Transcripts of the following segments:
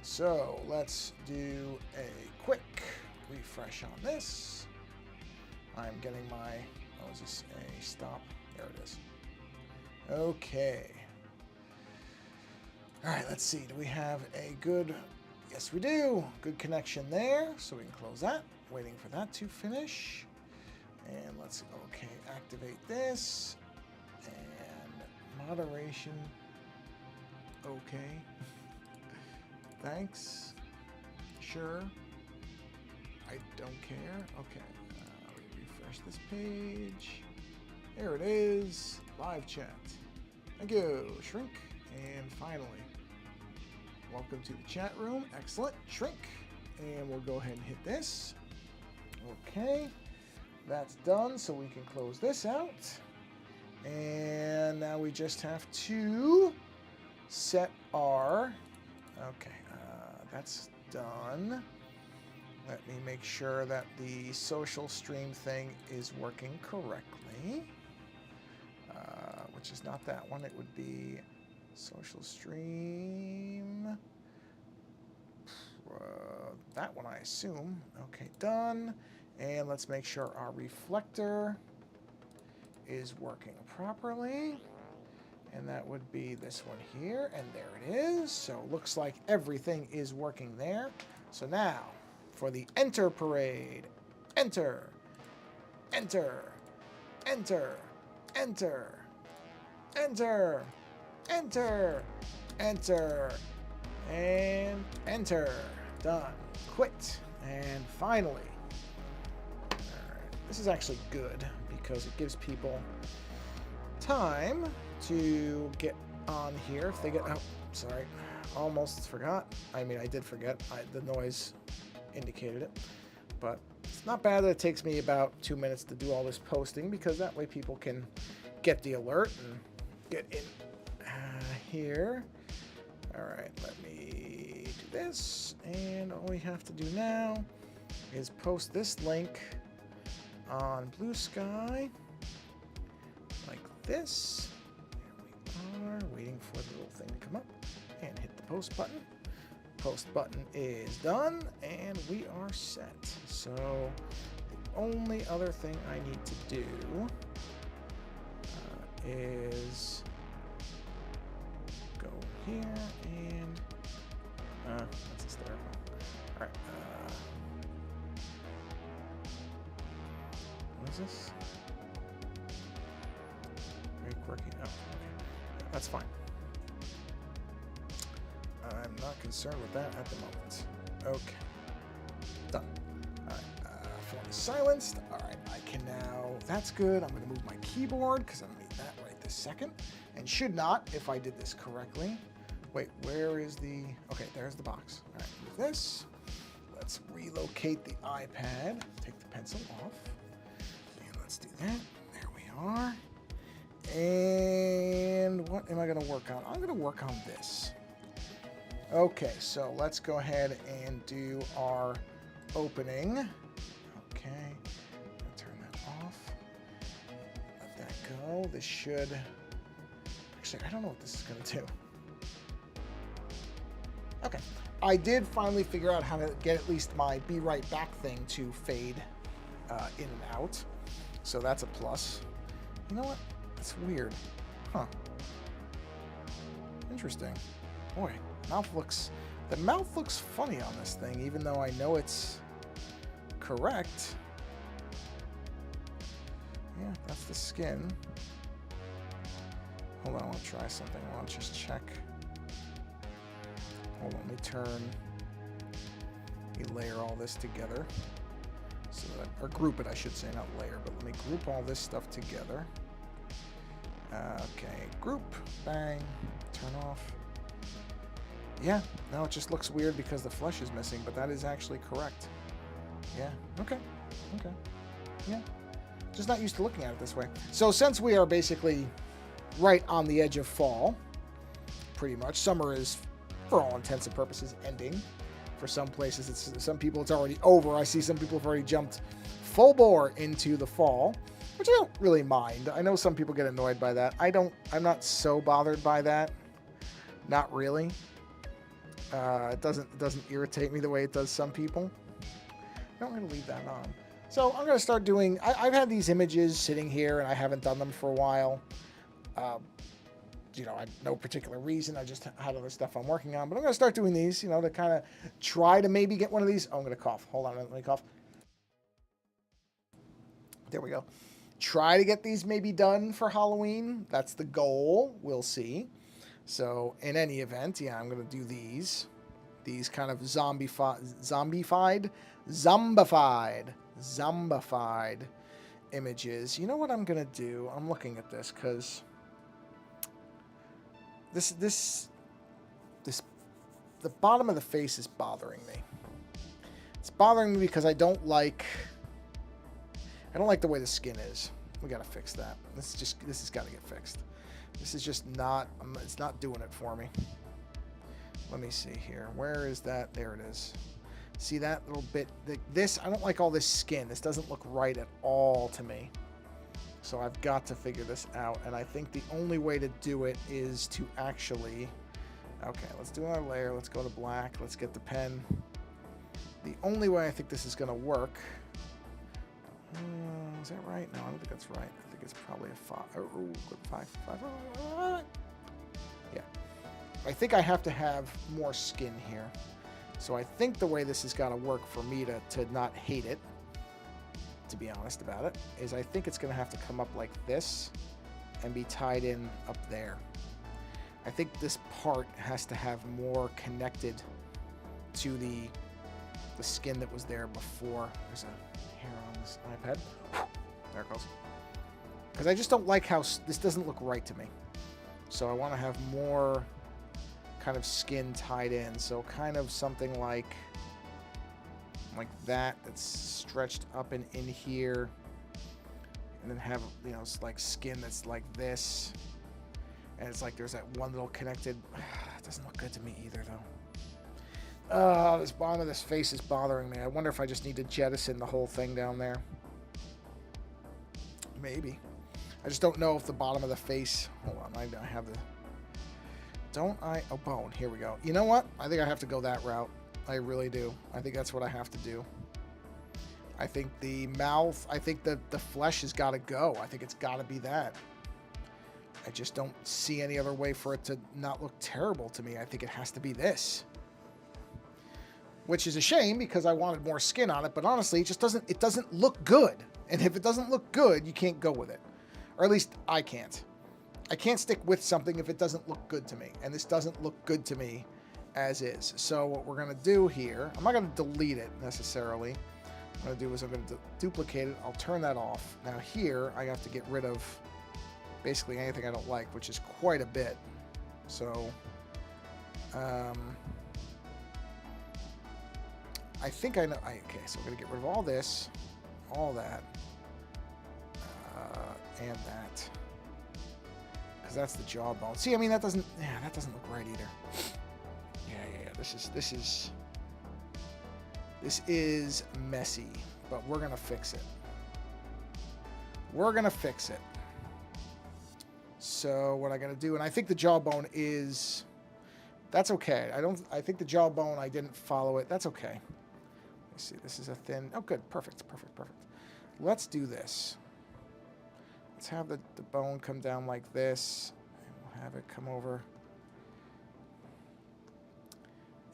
So let's do a quick refresh on this. I'm getting my, oh, is this a stop? There it is. Okay. All right, let's see. Do we have a good, yes we do. Good connection there. So we can close that. Waiting for that to finish. And let's, okay, activate this. And moderation. Okay. Thanks. Sure. I don't care. Okay. Refresh this page. There it is. Live chat. Thank you. Shrink. And finally, welcome to the chat room. Excellent. Shrink. And we'll go ahead and hit this. Okay. That's done. So we can close this out. And now we just have to set our... Okay. That's done. Let me make sure that the social stream thing is working correctly, which is not that one. It would be social stream. That one, I assume. Okay, done. And let's make sure our reflector is working properly. And that would be this one here, and there it is. So looks like everything is working there. So now, for the enter parade. Enter, enter, enter, enter, enter, enter, enter, and enter. Done. Quit. And finally, all right, this is actually good because it gives people time to get on here if they get, oh, sorry, almost forgot. I mean, I did forget. The noise indicated it, but it's not bad that it takes me about 2 minutes to do all this posting, because that way people can get the alert and get in here. All right, let me do this, and all we have to do now is post this link on Blue Sky like this. Waiting for the little thing to come up, and hit the post button. Post button is done, and we are set. So the only other thing I need to do is go here and that's hysterical. All right, what is this? Very quirky. Oh, okay. That's fine. I'm not concerned with that at the moment. Okay. Done. All right. Phone is silenced. All right. I can now... That's good. I'm going to move my keyboard because I don't need that right this second. And should not if I did this correctly. Wait, where is the... Okay, there's the box. All right. Move this. Let's relocate the iPad. Take the pencil off. And let's do that. There we are. And what am I going to work on? I'm going to work on this. Okay, so let's go ahead and do our opening. Okay, turn that off. Let that go. This should... Actually, I don't know what this is going to do. Okay, I did finally figure out how to get at least my Be Right Back thing to fade in and out. So that's a plus. You know what? That's weird. Huh. Interesting. Boy, the mouth looks funny on this thing, even though I know it's correct. Yeah, that's the skin. Hold on, I want to try something. I want to just check. Hold on, let me layer all this together. So that, or group it, I should say, not layer, but let me group all this stuff together. Okay, group, bang, turn off. Yeah, no, it just looks weird because the flesh is missing, but that is actually correct. Yeah, okay, yeah. Just not used to looking at it this way. So since we are basically right on the edge of fall, pretty much, summer is, for all intents and purposes, ending. For some places, some people it's already over. I see some people have already jumped full bore into the fall, which I don't really mind. I know some people get annoyed by that. I'm not so bothered by that. Not really. It doesn't irritate me the way it does some people. I'm going to leave that on. So I'm going to start doing... I've had these images sitting here, and I haven't done them for a while. You know, no particular reason. I just had other stuff I'm working on. But I'm going to start doing these, you know, to kind of try to maybe get one of these. Oh, I'm going to cough. Hold on, let me cough. There we go. Try to get these maybe done for Halloween. That's the goal. We'll see. So in any event, yeah, I'm going to do these. These kind of zombified images. You know what I'm going to do? I'm looking at this because the bottom of the face is bothering me. It's bothering me because I don't like the way the skin is. We got to fix that. This has got to get fixed. This is just not, it's not doing it for me. Let me see here. Where is that? There it is. See that little bit? This, I don't like all this skin. This doesn't look right at all to me. So I've got to figure this out. And I think the only way to do it is to actually... Okay, let's do another layer. Let's go to black. Let's get the pen. The only way I think this is going to work... is that right? No, I don't think that's right. I think it's probably a 5. Oh, good 5. Yeah. I think I have to have more skin here. So I think the way this has got to work for me to not hate it, to be honest about it, is I think it's going to have to come up like this and be tied in up there. I think this part has to have more connected to the skin that was there before. There's a hair on this iPad. There it goes. Because I just don't like how this doesn't look right to me. So I want to have more kind of skin tied in. So kind of something like that, that's stretched up and in here. And then have, you know, like skin that's like this. And it's like there's that one little connected... It doesn't look good to me either, though. This bottom of this face is bothering me. I wonder if I just need to jettison the whole thing down there. Maybe. I just don't know if the bottom of the face... Hold on, I have the... Don't I... Oh, bone. Here we go. You know what? I think I have to go that route. I really do. I think that's what I have to do. I think the mouth... I think the flesh has got to go. I think it's got to be that. I just don't see any other way for it to not look terrible to me. I think it has to be this. Which is a shame because I wanted more skin on it, but honestly, it just doesn't look good. And if it doesn't look good, you can't go with it. Or at least I can't. I can't stick with something if it doesn't look good to me. And this doesn't look good to me as is. So what we're going to do here, I'm not going to delete it necessarily. What I'm going to do is I'm going to duplicate it. I'll turn that off. Now here, I have to get rid of basically anything I don't like, which is quite a bit. So, I think I know. Okay, so we're going to get rid of all this, all that, and that. Because that's the jawbone. See, I mean, that doesn't look right either. Yeah. This is messy, but we're going to fix it. We're going to fix it. So what I got to do, and I think the jawbone is, that's okay. I think the jawbone, I didn't follow it. That's okay. Let's see, this is a thin, oh good, perfect. Let's do this. Let's have the bone come down like this, and we'll have it come over.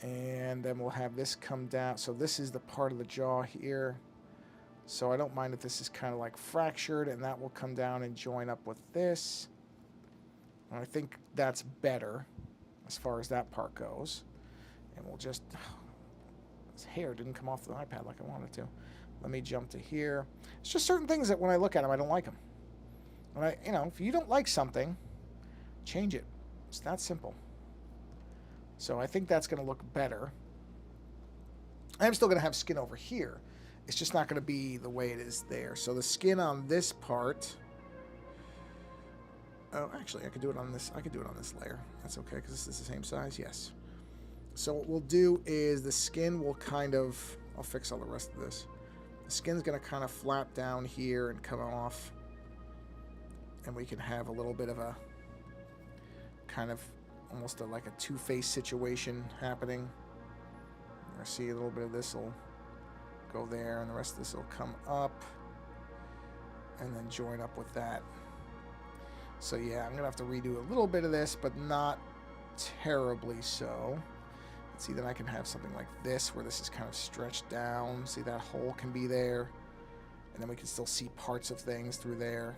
And then we'll have this come down. So this is the part of the jaw here. So I don't mind if this is kind of like fractured, and that will come down and join up with this. And I think that's better as far as that part goes. And we'll just... This hair didn't come off the iPad like I wanted to. Let me jump to here. It's just certain things that when I look at them, I don't like them. When if you don't like something, change it. It's that simple. So I think that's going to look better. I'm still going to have skin over here. It's just not going to be the way it is there. So the skin on this part... Oh, actually, I could do it on this. I could do it on this layer. That's okay, because this is the same size. Yes. So what we'll do is the skin will kind of... I'll fix all the rest of this. The skin's going to kind of flap down here and come off. And we can have a little bit of a kind of almost like a two-face situation happening. I see a little bit of this will go there, and the rest of this will come up and then join up with that. So yeah, I'm gonna have to redo a little bit of this, but not terribly so. See, then I can have something like this where this is kind of stretched down. See, that hole can be there, and then we can still see parts of things through there.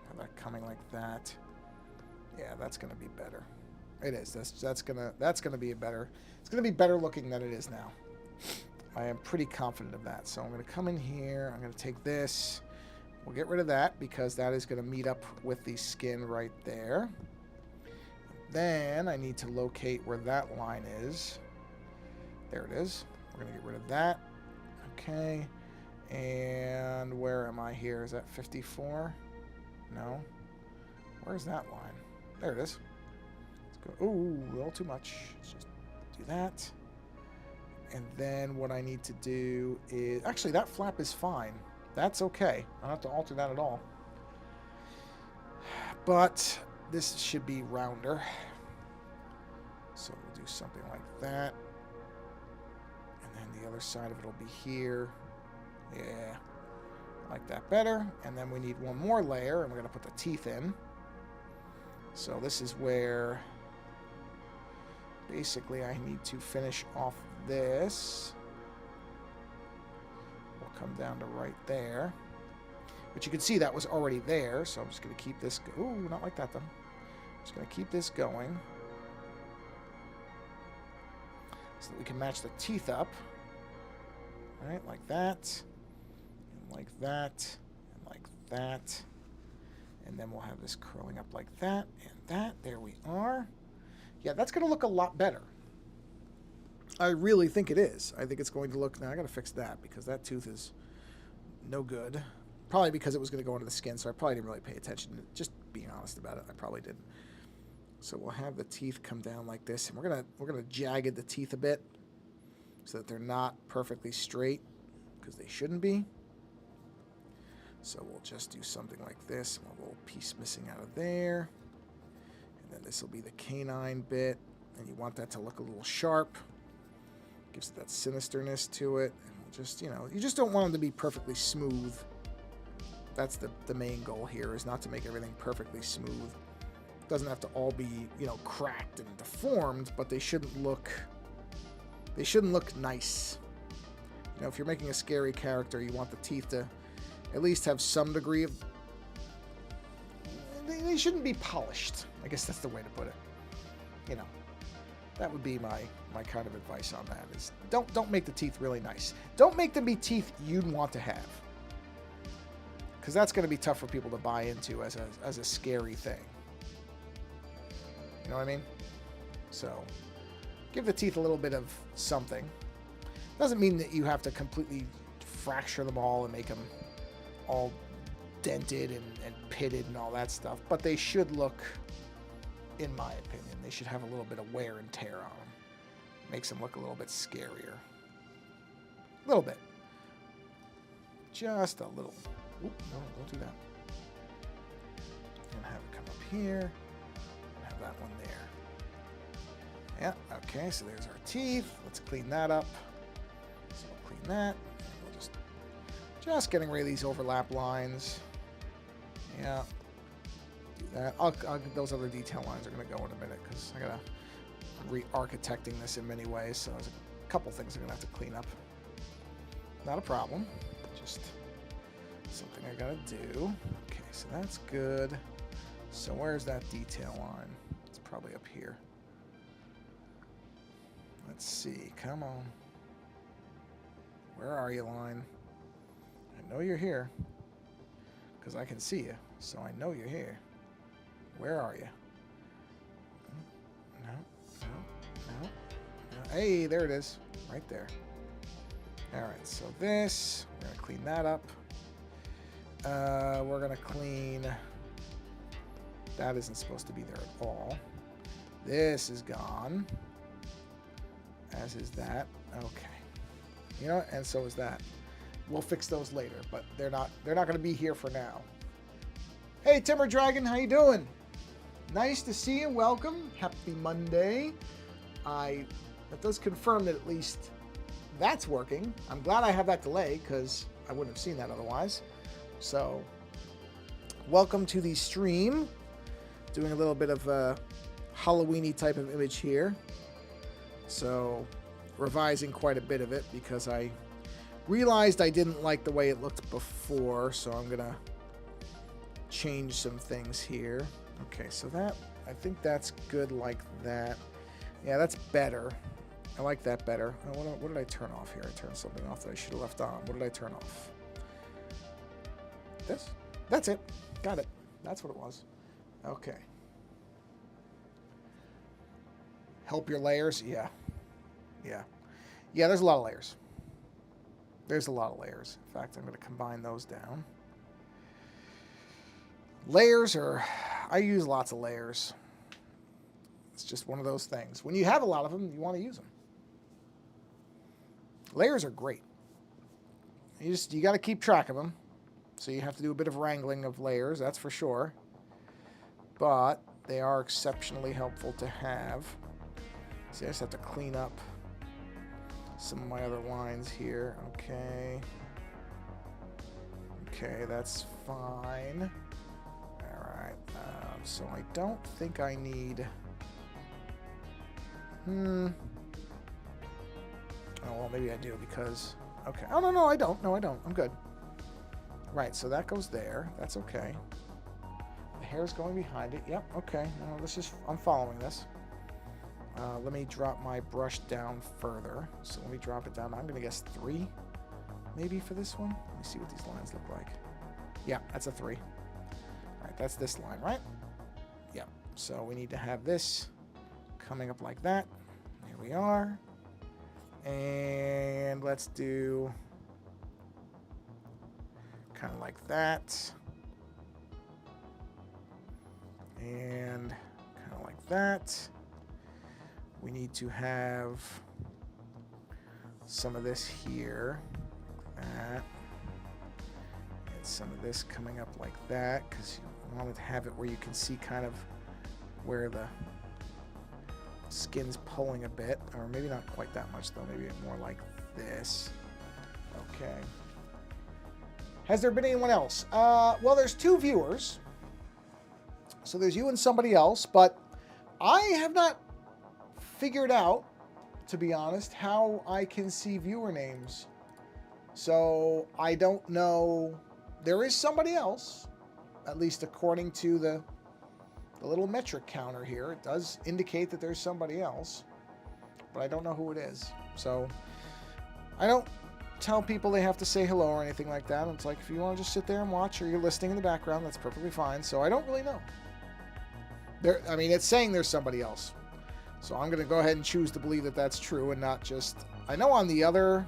Have that coming like that. Yeah, that's gonna be better. It is. That's gonna be a better. It's gonna be better looking than it is now. I am pretty confident of that. So I'm gonna come in here. I'm gonna take this. We'll get rid of that because that is gonna meet up with the skin right there. Then I need to locate where that line is. There it is. We're going to get rid of that. Okay. And where am I here? Is that 54? No. Where's that line? There it is. Let's go. Ooh, a little too much. Let's just do that. And then what I need to do is... Actually, that flap is fine. That's okay. I don't have to alter that at all. But... this should be rounder. So we'll do something like that. And then the other side of it will be here. Yeah. I like that better. And then we need one more layer, and we're going to put the teeth in. So this is where basically I need to finish off this. We'll come down to right there. But you can see that was already there, so I'm just going to keep this... Ooh, not like that, though. Just going to keep this going so that we can match the teeth up. All right, like that, and like that, and like that. And then we'll have this curling up like that and that. There we are. Yeah, that's going to look a lot better. I really think it is. I think it's going to look... Now, I got to fix that because that tooth is no good. Probably because it was going to go into the skin, so I probably didn't really pay attention. Just being honest about it, I probably didn't. So we'll have the teeth come down like this, and we're gonna jagged the teeth a bit so that they're not perfectly straight because they shouldn't be. So we'll just do something like this, and a little piece missing out of there, and then this will be the canine bit, and you want that to look a little sharp. Gives it that sinisterness to it, and we'll just you just don't want them to be perfectly smooth. That's the main goal here, is not to make everything perfectly smooth. It doesn't have to all be, cracked and deformed, but they shouldn't look nice. If you're making a scary character, you want the teeth to at least have some degree of... They shouldn't be polished. I guess that's the way to put it. That would be my kind of advice on that, is don't make the teeth really nice. Don't make them be teeth you'd want to have. Because that's going to be tough for people to buy into as a scary thing. You know what I mean? So, give the teeth a little bit of something. Doesn't mean that you have to completely fracture them all and make them all dented and pitted and all that stuff. But they should look, in my opinion, they should have a little bit of wear and tear on them. Makes them look a little bit scarier. A little bit. Just a little. Oop, no, don't do that. And have it come up here. And have that one there. Yeah, okay, so there's our teeth. Let's clean that up. So we'll clean that. We'll just getting rid of these overlap lines. Yeah. Do that. Those other detail lines are going to go in a minute because I got to re-architecting this in many ways. So there's a couple things I'm going to have to clean up. Not a problem. Just... something I gotta do. Okay, so that's good. So where's that detail line? It's probably up here. Let's see. Come on. Where are you, line? I know you're here. Because I can see you. So I know you're here. Where are you? No. Hey, there it is. Right there. Alright, so this. We're going to clean that up. We're going to clean... That isn't supposed to be there at all. This is gone. As is that. Okay. You know what? And so is that. We'll fix those later, but they're not going to be here for now. Hey, Timber Dragon, how you doing? Nice to see you. Welcome. Happy Monday. That does confirm that at least that's working. I'm glad I have that delay because I wouldn't have seen that otherwise. So, welcome to the stream. Doing a little bit of a Halloween-y type of image here. So, revising quite a bit of it because I realized I didn't like the way it looked before. So, I'm going to change some things here. Okay, so that, I think that's good like that. Yeah, that's better. I like that better. Oh, what did I turn off here? I turned something off that I should have left on. What did I turn off? This? That's it. Got it. That's what it was. Okay. Help your layers? Yeah. Yeah. Yeah, there's a lot of layers. There's a lot of layers. In fact, I'm going to combine those down. Layers are... I use lots of layers. It's just one of those things. When you have a lot of them, you want to use them. Layers are great. You got to keep track of them. So you have to do a bit of wrangling of layers, that's for sure. But they are exceptionally helpful to have. See, I just have to clean up some of my other lines here. Okay. Okay, that's fine. Alright. So I don't think I need... Oh, well, maybe I do because... Okay. Oh, no, I don't. No, I don't. I'm good. Right, so that goes there. That's okay. The hair's going behind it. Yep, okay. No, this is... I'm following this. Let me drop my brush down further. So let me drop it down. I'm going to guess 3, maybe, for this one. Let me see what these lines look like. Yeah, that's a 3. All right, that's this line, right? Yeah. So we need to have this coming up like that. Here we are. And let's do kind of like that. And kind of like that. We need to have some of this here, like that. And some of this coming up like that, because you want to have it where you can see kind of where the skin's pulling a bit, or maybe not quite that much though, maybe more like this. Okay. Has there been anyone else? Well, there's 2 viewers. So there's you and somebody else, but I have not figured out, to be honest, how I can see viewer names. So I don't know. There is somebody else, at least according to the little metric counter here. It does indicate that there's somebody else, but I don't know who it is. So I don't tell people they have to say hello or anything like that. It's like, if you want to just sit there and watch, or you're listening in the background, that's perfectly fine. So I don't really know. I mean, it's saying there's somebody else. So I'm going to go ahead and choose to believe that that's true and not just... I know on the other...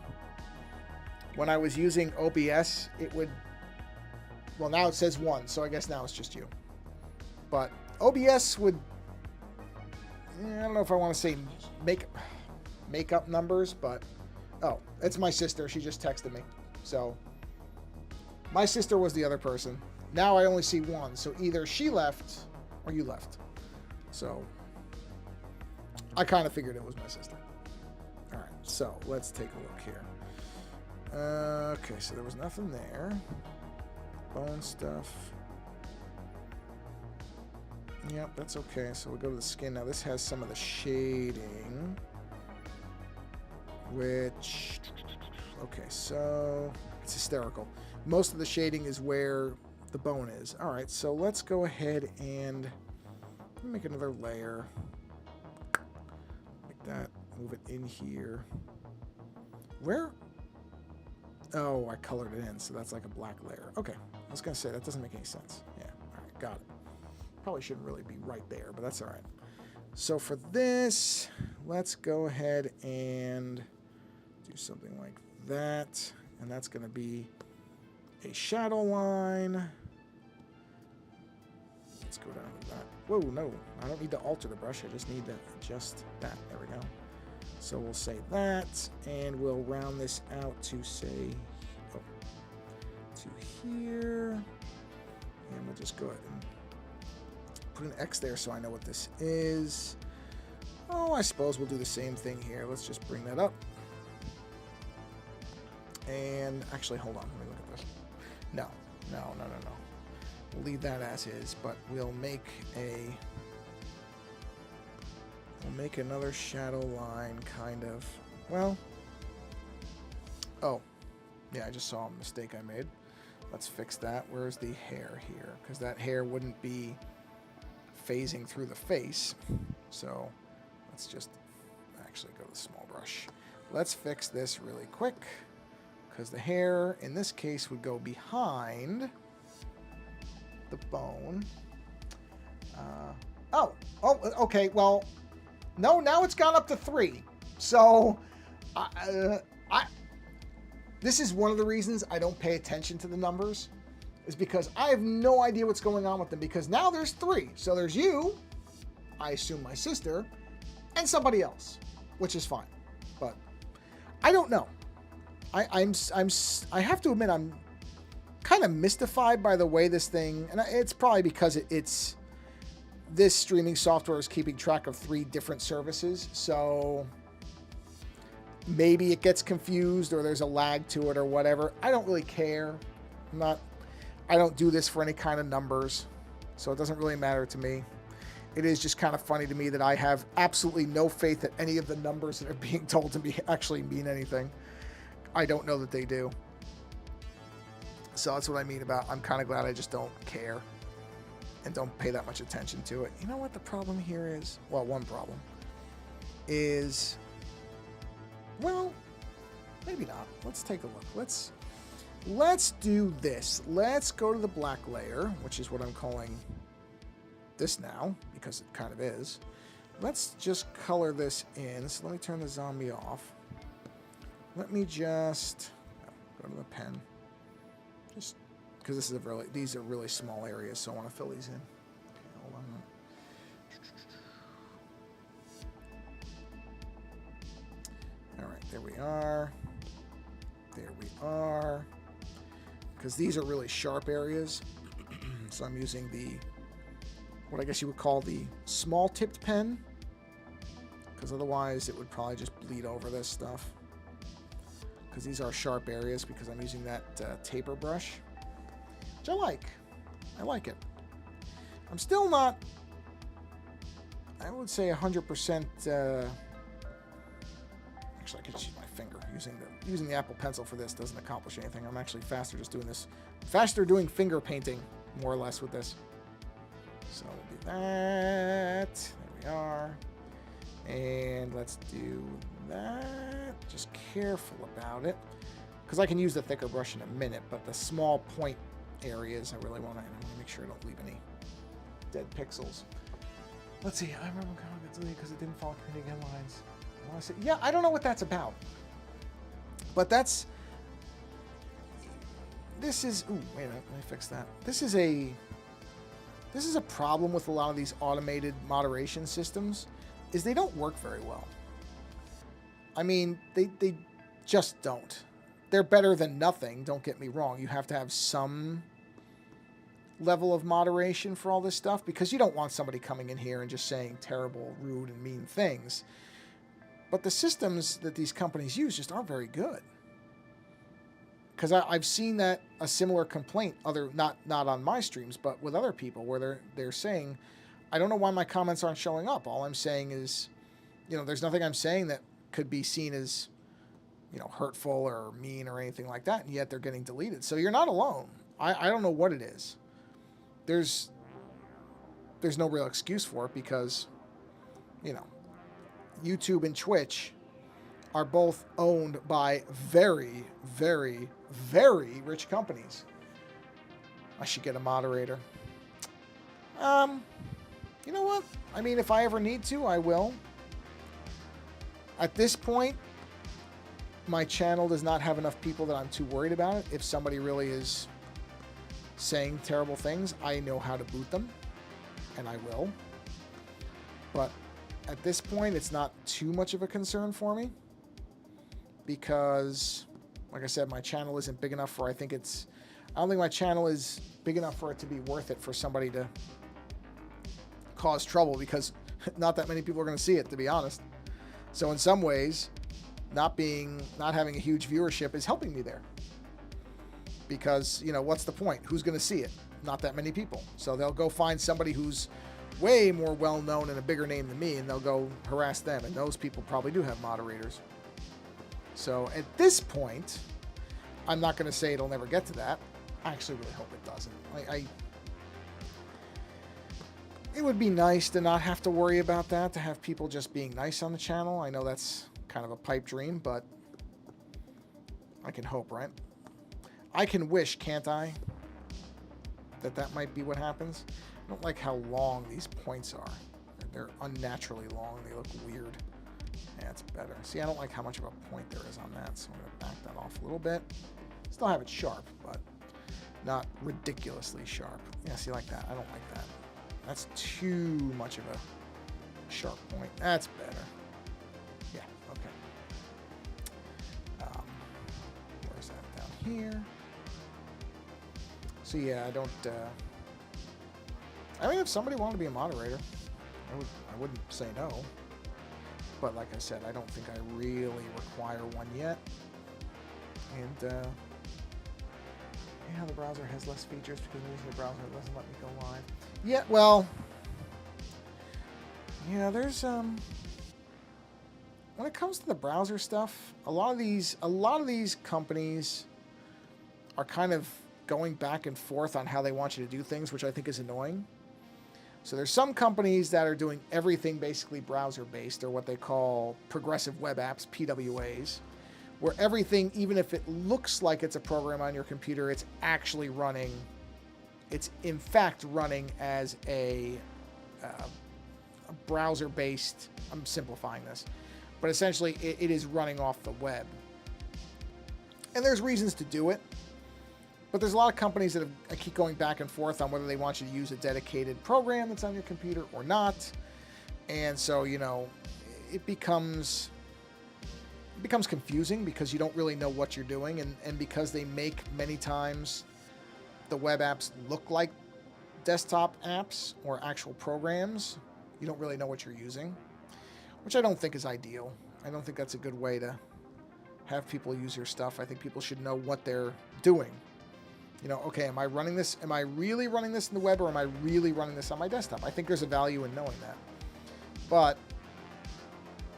When I was using OBS, it would... Well, now it says 1, so I guess now it's just you. But OBS would... I don't know if I want to say make up numbers, but... Oh, it's my sister. She just texted me. So, my sister was the other person. Now I only see 1. So either she left or you left. So... I kind of figured it was my sister. All right, so let's take a look here. Okay, so there was nothing there. Bone stuff. Yep, that's okay. So we'll go to the skin. Now this has some of the shading. Which... Okay, so... It's hysterical. Most of the shading is where the bone is. All right, so let's go ahead and make another layer. That, move it in here. Where? Oh, I colored it in, so that's like a black layer. Okay, I was gonna say that doesn't make any sense. Yeah, all right, got it. Probably shouldn't really be right there, but that's all right. So for this, let's go ahead and do something like that, and that's gonna be a shadow line. Let's go down to that. Whoa, no, I don't need to alter the brush. I just need to adjust that. There we go. So we'll say that, and we'll round this out to say, to here. And we'll just go ahead and put an X there so I know what this is. Oh, I suppose we'll do the same thing here. Let's just bring that up. And actually, hold on. Let me look at this. No. We'll leave that as is, but we'll make another shadow line, kind of. Well, oh, yeah, I just saw a mistake I made. Let's fix that. Where's the hair here? Because that hair wouldn't be phasing through the face. So let's just actually go to the small brush. Let's fix this really quick, because the hair in this case would go behind the bone. Okay, well, no, now it's gone up to 3. So this is one of the reasons I don't pay attention to the numbers, is because I have no idea what's going on with them, because now there's 3. So there's you, I assume my sister, and somebody else, which is fine. But I don't know. I have to admit, I'm kind of mystified by the way this thing, and it's probably because it's this streaming software is keeping track of 3 different services, so maybe it gets confused or there's a lag to it or whatever. I don't really care. I don't do this for any kind of numbers, so it doesn't really matter to me. It is just kind of funny to me that I have absolutely no faith that any of the numbers that are being told to me actually mean anything. I don't know that they do. So that's what I mean about I'm kind of glad I just don't care and don't pay that much attention to it. You know what the problem here is? Well, one problem is, well, maybe not. Let's take a look. Let's do this. Let's go to the black layer, which is what I'm calling this now, because it kind of is. Let's just color this in. So let me turn the zombie off. Let me just go to the pen. Just because these are really small areas, so I want to fill these in. Okay, hold on. All right, there we are. There we are. Because these are really sharp areas, so I'm using what I guess you would call the small tipped pen, because otherwise it would probably just bleed over this stuff. Because these are sharp areas, because I'm using that taper brush, which I like. I like it. I'm still not, I would say 100%. Actually, I could just use my finger. Using the Apple Pencil for this doesn't accomplish anything. I'm actually faster just doing this. Faster doing finger painting, more or less, with this. So we'll do that. There we are. And let's do that. Just careful about it, because I can use the thicker brush in a minute, but the small point areas I really want to make sure I don't leave any dead pixels. Let's see. I remember how to delete because it didn't follow printing inlines. I want to say, yeah, I don't know what that's about, but this is. Ooh, wait a minute. Let me fix that. This is a problem with a lot of these automated moderation systems, is they don't work very well. I mean, they just don't. They're better than nothing, don't get me wrong. You have to have some level of moderation for all this stuff, because you don't want somebody coming in here and just saying terrible, rude, and mean things. But the systems that these companies use just aren't very good. Because I've seen that a similar complaint, not on my streams, but with other people, where they're saying, I don't know why my comments aren't showing up. All I'm saying is, there's nothing I'm saying that could be seen as, hurtful or mean or anything like that, and yet they're getting deleted. So you're not alone. I don't know what it is. There's no real excuse for it, because, YouTube and Twitch are both owned by very, very, very rich companies. I should get a moderator. You know what? I mean, if I ever need to, I will. At this point, my channel does not have enough people that I'm too worried about it. If somebody really is saying terrible things, I know how to boot them, and I will. But at this point, it's not too much of a concern for me, because, like I said, my channel isn't big enough for, I don't think my channel is big enough for it to be worth it for somebody to cause trouble because not that many people are going to see it, to be honest. So in some ways, not having a huge viewership is helping me there. Because, you know, what's the point? Who's going to see it? Not that many people. So they'll go find somebody who's way more well-known and a bigger name than me, and they'll go harass them. And those people probably do have moderators. So at this point, I'm not going to say it'll never get to that. I actually really hope it doesn't. It would be nice to not have to worry about that, to have people just being nice on the channel. I know that's kind of a pipe dream, but I can hope, right? I can wish, can't I, that might be what happens. I don't like how long these points are. They're unnaturally long. They look weird. Yeah, it's better. See, I don't like how much of a point there is on that, so I'm going to back that off a little bit. Still have it sharp, but not ridiculously sharp. Yeah, see, like that. I don't like that. That's too much of a sharp point. That's better. Yeah, okay. Where's that? Down here. So yeah, I mean, if somebody wanted to be a moderator, I wouldn't say no. But like I said, I don't think I really require one yet. And yeah, the browser has less features because I'm using the browser. It doesn't let me go live. Yeah, well, yeah, there's when it comes to the browser stuff, a lot of these companies are kind of going back and forth on how they want you to do things, which I think is annoying. So there's some companies that are doing everything basically browser-based, or what they call progressive web apps, PWAs, where everything, even if it looks like it's a program on your computer, it's actually running. It's in fact running as a browser-based. I'm simplifying this, but essentially it is running off the web. And there's reasons to do it. But there's a lot of companies that keep going back and forth on whether they want you to use a dedicated program that's on your computer or not. And so, you know, it becomes confusing because you don't really know what you're doing. And because they make many times the web apps look like desktop apps or actual programs, you don't really know what you're using, which I don't think is ideal. I don't think that's a good way to have people use your stuff. I think people should know what they're doing. You know, okay, am I running this? Am I really running this in the web, or am I really running this on my desktop? I think there's a value in knowing that. But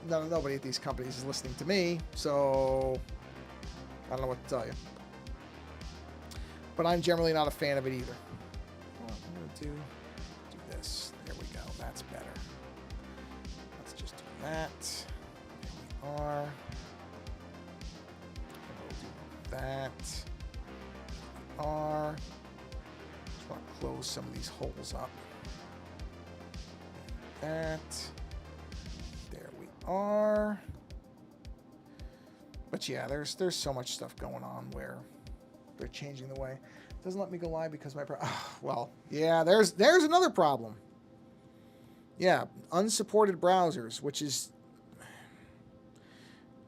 nobody at these companies is listening to me, so I don't know what to tell you. But I'm generally not a fan of it either. Well, I'm going to do this. There we go. That's better. Let's just do that. There we are. And we'll do that. Just want to close some of these holes up. That. There we are. But yeah, there's so much stuff going on where they're changing the way. It doesn't let me go live because my well, yeah, there's another problem. Yeah, unsupported browsers, which is,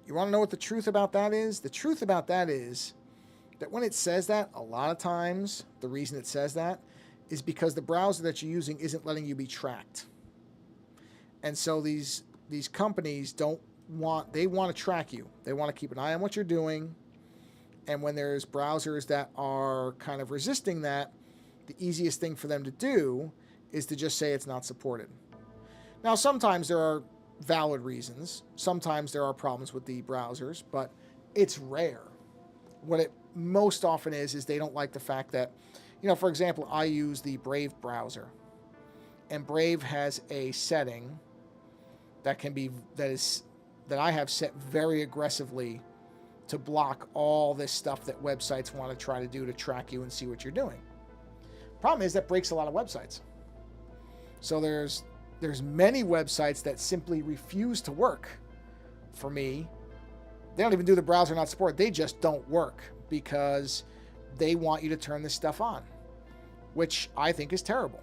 you want to know what the truth about that is? The truth about that is that when it says that, a lot of times the reason it says that is because the browser that you're using isn't letting you be tracked. And so these companies want to track you. They want to keep an eye on what you're doing. And when there's browsers that are kind of resisting that, the easiest thing for them to do is to just say it's not supported. Now, sometimes there are valid reasons. Sometimes there are problems with the browsers, but it's rare. What it most often is they don't like the fact that, you know, for example, I use the Brave browser. And Brave has a setting that I have set very aggressively to block all this stuff that websites want to try to do to track you and see what you're doing. Problem is that breaks a lot of websites. So there's many websites that simply refuse to work for me. They don't even do the browser not support. They just don't work because they want you to turn this stuff on, which I think is terrible.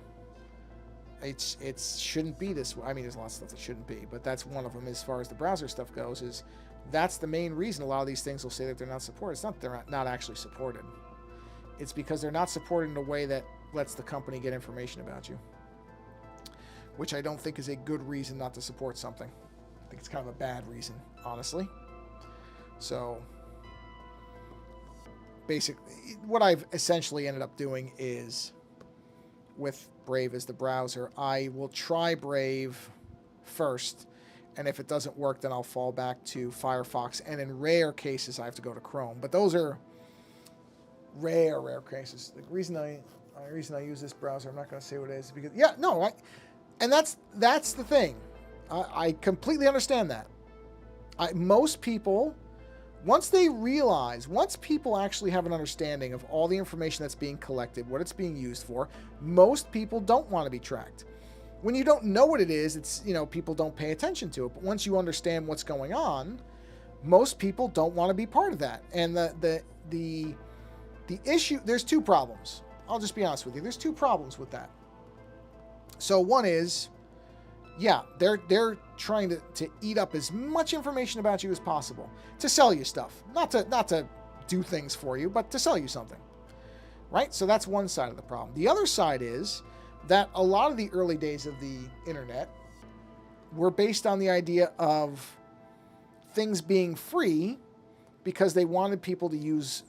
It shouldn't be this way. I mean, there's lots of stuff that shouldn't be, but that's one of them as far as the browser stuff goes. Is that's the main reason a lot of these things will say that they're not supported. It's not that they're not actually supported. It's because they're not supported in a way that lets the company get information about you. which I don't think is a good reason not to support something. I think it's kind of a bad reason, honestly. So basically, what I've essentially ended up doing is, with Brave as the browser, I will try Brave first, and if it doesn't work, then I'll fall back to Firefox, and in rare cases, I have to go to Chrome. But those are rare cases. The reason I use this browser, I'm not going to say what it is, because and that's the thing. I completely understand that. Most people, once people actually have an understanding of all the information that's being collected, what it's being used for, most people don't want to be tracked. When you don't know what it is, it's, people don't pay attention to it. But once you understand what's going on, most people don't want to be part of that. And the issue, there's two problems. I'll just be honest with you. There's two problems with that. So one is, they're trying to eat up as much information about you as possible to sell you stuff. Not to do things for you, but to sell you something. Right? So that's one side of the problem. The other side is that a lot of the early days of the internet were based on the idea of things being free because they wanted people to use,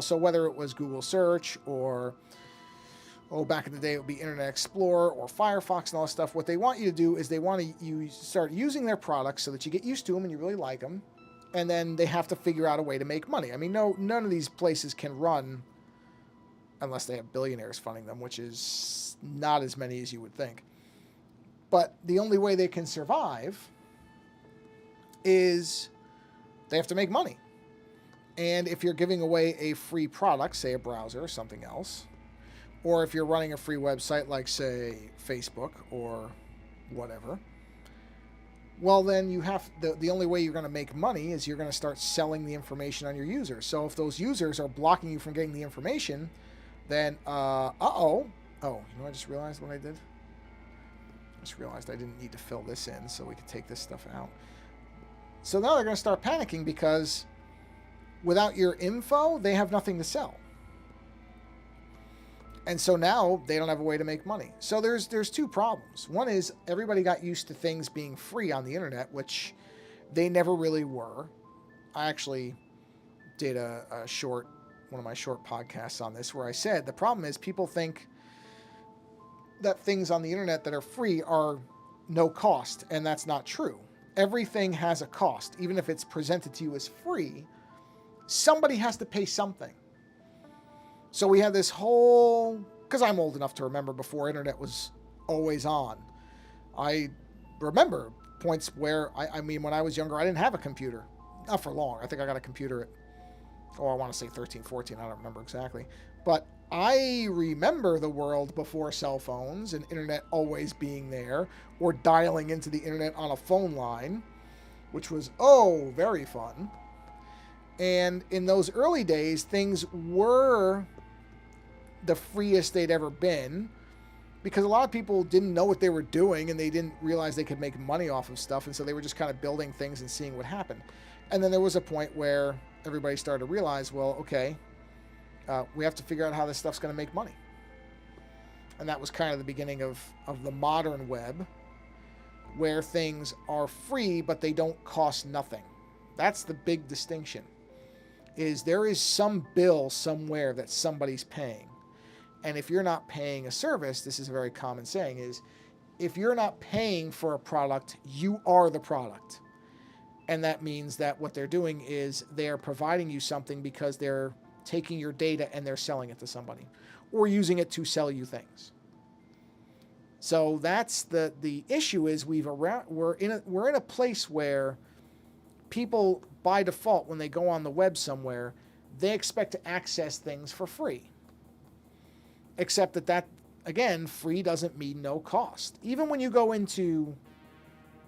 so whether it was Google search or, back in the day it would be Internet Explorer or Firefox and all that stuff, what they want you to do is they want you start using their products so that you get used to them and you really like them, and then they have to figure out a way to make money. I mean, none of these places can run unless they have billionaires funding them, which is not as many as you would think. But the only way they can survive is they have to make money. And if you're giving away a free product, say a browser or something else, or if you're running a free website like, say, Facebook or whatever, well, then you have the only way you're going to make money is you're going to start selling the information on your users. So if those users are blocking you from getting the information, then, I just realized what I did. I just realized I didn't need to fill this in so we could take this stuff out. So now they're going to start panicking because without your info, they have nothing to sell. And so now they don't have a way to make money. So there's two problems. One is everybody got used to things being free on the internet, which they never really were. I actually did one of my short podcasts on this where I said the problem is people think that things on the internet that are free are no cost, and that's not true. Everything has a cost. Even if it's presented to you as free, somebody has to pay something. So we have this whole, because I'm old enough to remember before internet was always on. I remember points where, when I was younger, I didn't have a computer. Not for long. I think I got a computer at, I want to say 13, 14. I don't remember exactly. But I remember the world before cell phones and internet always being there, or dialing into the internet on a phone line, which was, very fun. And in those early days, things were the freest they'd ever been because a lot of people didn't know what they were doing and they didn't realize they could make money off of stuff. And so they were just kind of building things and seeing what happened. And then there was a point where everybody started to realize, well, okay, we have to figure out how this stuff's going to make money. And that was kind of the beginning of the modern web, where things are free, but they don't cost nothing. That's the big distinction, is there is some bill somewhere that somebody's paying. And if you're not paying a service, this is a very common saying, is if you're not paying for a product, you are the product. And that means that what they're doing is they're providing you something because they're taking your data and they're selling it to somebody or using it to sell you things. So that's the issue is we're in a place where people by default, when they go on the web somewhere, they expect to access things for free. Except that again, free doesn't mean no cost. Even when you go into,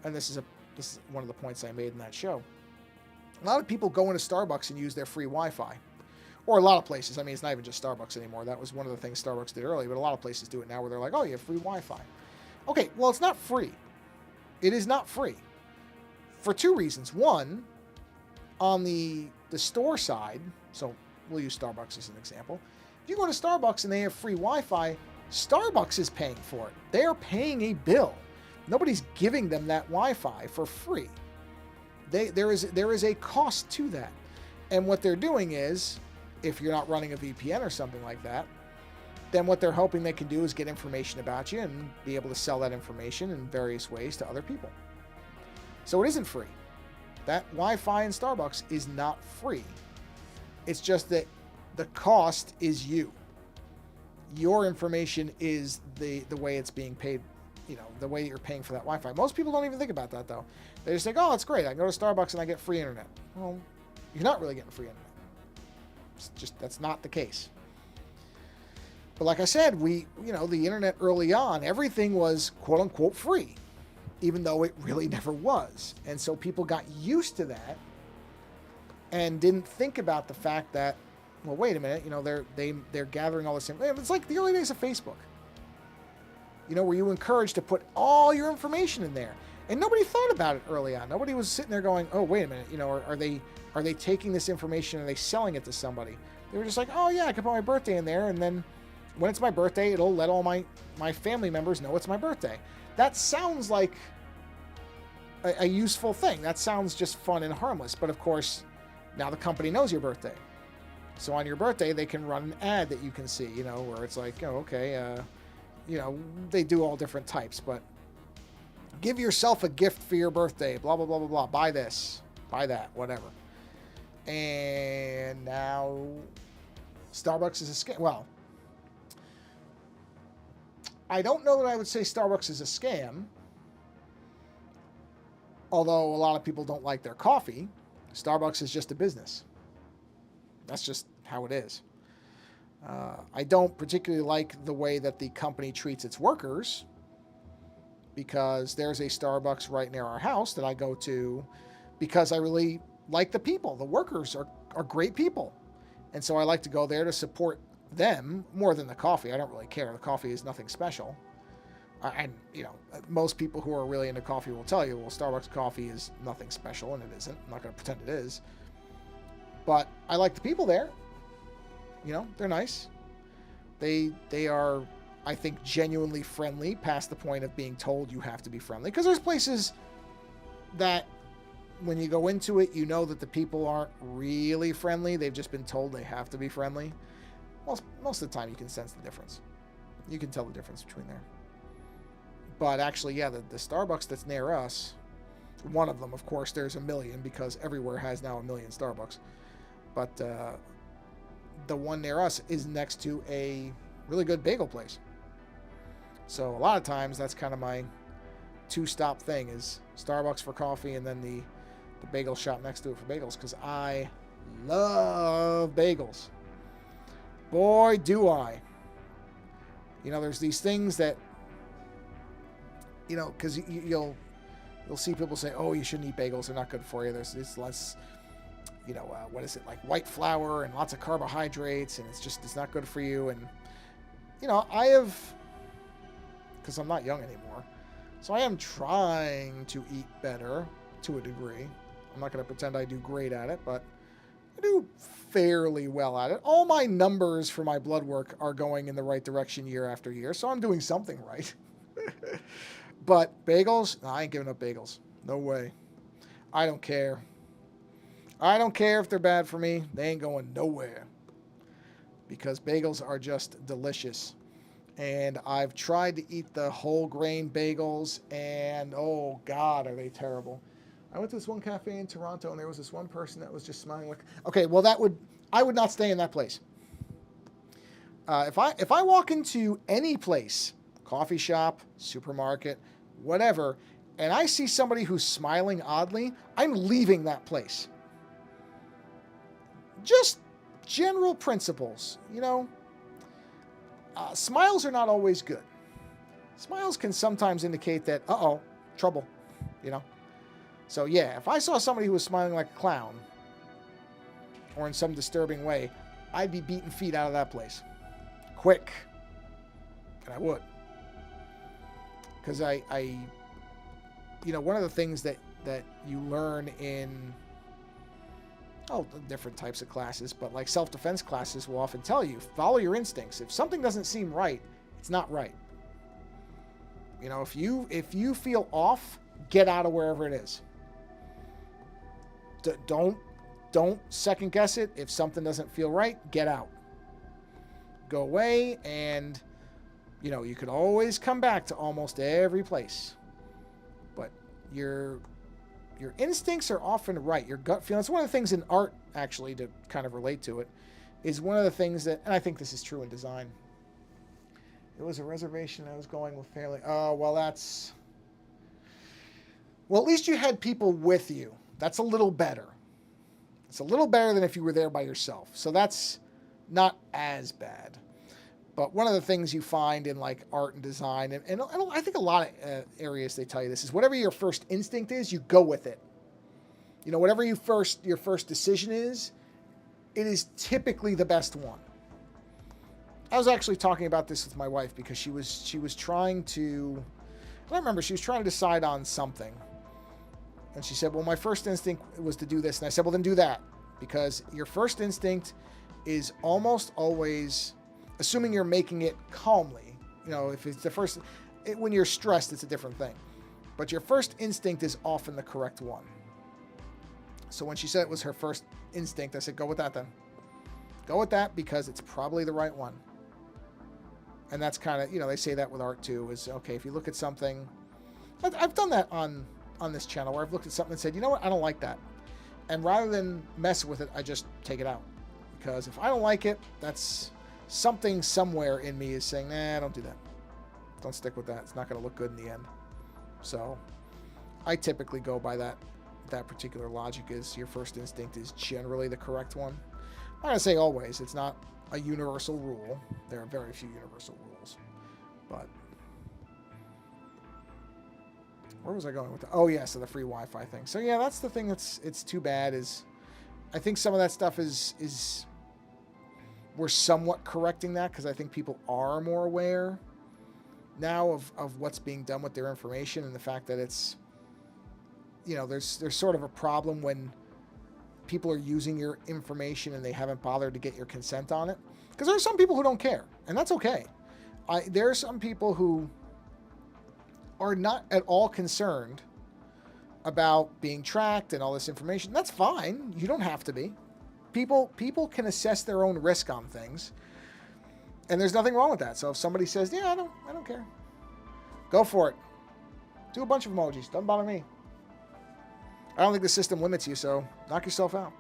and this is one of the points I made in that show, a lot of people go into Starbucks and use their free Wi-Fi. Or a lot of places. I mean, it's not even just Starbucks anymore. That was one of the things Starbucks did early, but a lot of places do it now where they're like, oh, you have free Wi-Fi. Okay, well, it's not free. It is not free. For two reasons. One, on the store side, so we'll use Starbucks as an example. If you go to Starbucks and they have free Wi-Fi, Starbucks is paying for it. They are paying a bill. Nobody's giving them that Wi-Fi for free. There is a cost to that. And what they're doing is, if you're not running a VPN or something like that, then what they're hoping they can do is get information about you and be able to sell that information in various ways to other people. So it isn't free. That Wi-Fi in Starbucks is not free. It's just that the cost is you. Your information is the way it's being paid, the way you're paying for that Wi-Fi. Most people don't even think about that, though. They just think, oh, that's great. I can go to Starbucks and I get free internet. Well, you're not really getting free internet. It's just, that's not the case. But like I said, the internet early on, everything was quote unquote free, even though it really never was. And so people got used to that and didn't think about the fact that, well, wait a minute, they're gathering all this information. It's like the early days of Facebook, where you were encouraged to put all your information in there. And nobody thought about it early on. Nobody was sitting there going, oh, wait a minute, are they taking this information and are they selling it to somebody? They were just like, oh yeah, I can put my birthday in there, and then when it's my birthday, it'll let all my family members know it's my birthday. That sounds like a useful thing. That sounds just fun and harmless. But of course, now the company knows your birthday. So on your birthday, they can run an ad that you can see, where it's like, oh, okay, they do all different types, but give yourself a gift for your birthday, blah, blah, blah, blah, blah. Buy this, buy that, whatever. And now Starbucks is a scam. Well, I don't know that I would say Starbucks is a scam, although a lot of people don't like their coffee. Starbucks is just a business. That's just how it is. I don't particularly like the way that the company treats its workers, because there's a Starbucks right near our house that I go to because I really like the people. The workers are great people. And so I like to go there to support them more than the coffee. I don't really care. The coffee is nothing special. And, most people who are really into coffee will tell you, well, Starbucks coffee is nothing special, and it isn't. I'm not going to pretend it is. But I like the people there. They're nice. They are, I think, genuinely friendly past the point of being told you have to be friendly. Because there's places that when you go into it, that the people aren't really friendly. They've just been told they have to be friendly. Most of the time you can sense the difference. You can tell the difference between there. But actually, yeah, the Starbucks that's near us, one of them, of course, there's a million because everywhere has now a million Starbucks. But the one near us is next to a really good bagel place. So a lot of times that's kind of my two-stop thing is Starbucks for coffee and then the bagel shop next to it for bagels, because I love bagels. Boy, do I. There's these things that, because you'll see people say, oh, you shouldn't eat bagels. They're not good for you. There's less, what is it, like white flour and lots of carbohydrates, and it's not good for you. And, I have, because I'm not young anymore, so I am trying to eat better to a degree. I'm not going to pretend I do great at it, but I do fairly well at it. All my numbers for my blood work are going in the right direction year after year, so I'm doing something right. But bagels, no, I ain't giving up bagels. No way. I don't care. I don't care if they're bad for me. They ain't going nowhere. Because bagels are just delicious. And I've tried to eat the whole grain bagels, and oh God, are they terrible. I went to this one cafe in Toronto, and there was this one person that was just smiling like, okay, well I would not stay in that place. If I walk into any place, coffee shop, supermarket, whatever, and I see somebody who's smiling oddly, I'm leaving that place. Just general principles, smiles are not always good. Smiles can sometimes indicate that, trouble, So yeah, if I saw somebody who was smiling like a clown, or in some disturbing way, I'd be beating feet out of that place. Quick. And I would. Because one of the things that you learn in, different types of classes, but like self-defense classes will often tell you, follow your instincts. If something doesn't seem right, it's not right. You know, if you feel off, get out of wherever it is. Don't second guess it. If something doesn't feel right, get out. Go away, and you know, you could always come back to almost every place. But your instincts are often right. Your gut feeling. It's one of the things in art, actually, to kind of relate to it, is one of the things that, and I think this is true in design. It was a reservation I was going with family. Oh, well, that's... Well, at least you had people with you. That's a little better. It's a little better than if you were there by yourself. So that's not as bad. But one of the things you find in like art and design, and I think a lot of areas they tell you this, is whatever your first instinct is, you go with it. You know, whatever your first decision is, it is typically the best one. I was actually talking about this with my wife because she was trying to, I remember she was trying to decide on something. And she said, well, my first instinct was to do this. And I said, well, then do that. Because your first instinct is almost always, assuming you're making it calmly. You know, if it's the first, when you're stressed, it's a different thing. But your first instinct is often the correct one. So when she said it was her first instinct, I said, go with that then. Go with that because it's probably the right one. And that's kind of, you know, they say that with art too, is, okay, if you look at something, I've done that on this channel where I've looked at something and said, you know what, I don't like that. And rather than mess with it, I just take it out. Because if I don't like it, that's something somewhere in me is saying, nah, don't do that. Don't stick with that. It's not going to look good in the end. So I typically go by that particular logic, is your first instinct is generally the correct one. I'm not going to say always. It's not a universal rule. There are very few universal rules. But where was I going with that? Oh, yeah, so the free Wi-Fi thing. So, yeah, that's the thing it's too bad is I think some of that stuff is we're somewhat correcting that because I think people are more aware now of what's being done with their information and the fact that it's, you know, there's sort of a problem when people are using your information and they haven't bothered to get your consent on it. Because there are some people who don't care, and that's okay. There are some people who are not at all concerned about being tracked and all this information. That's fine. You don't have to be. People can assess their own risk on things, and there's nothing wrong with that. So if somebody says, yeah, I don't care, go for it. Do a bunch of emojis. Doesn't bother me. I don't think the system limits you, so knock yourself out.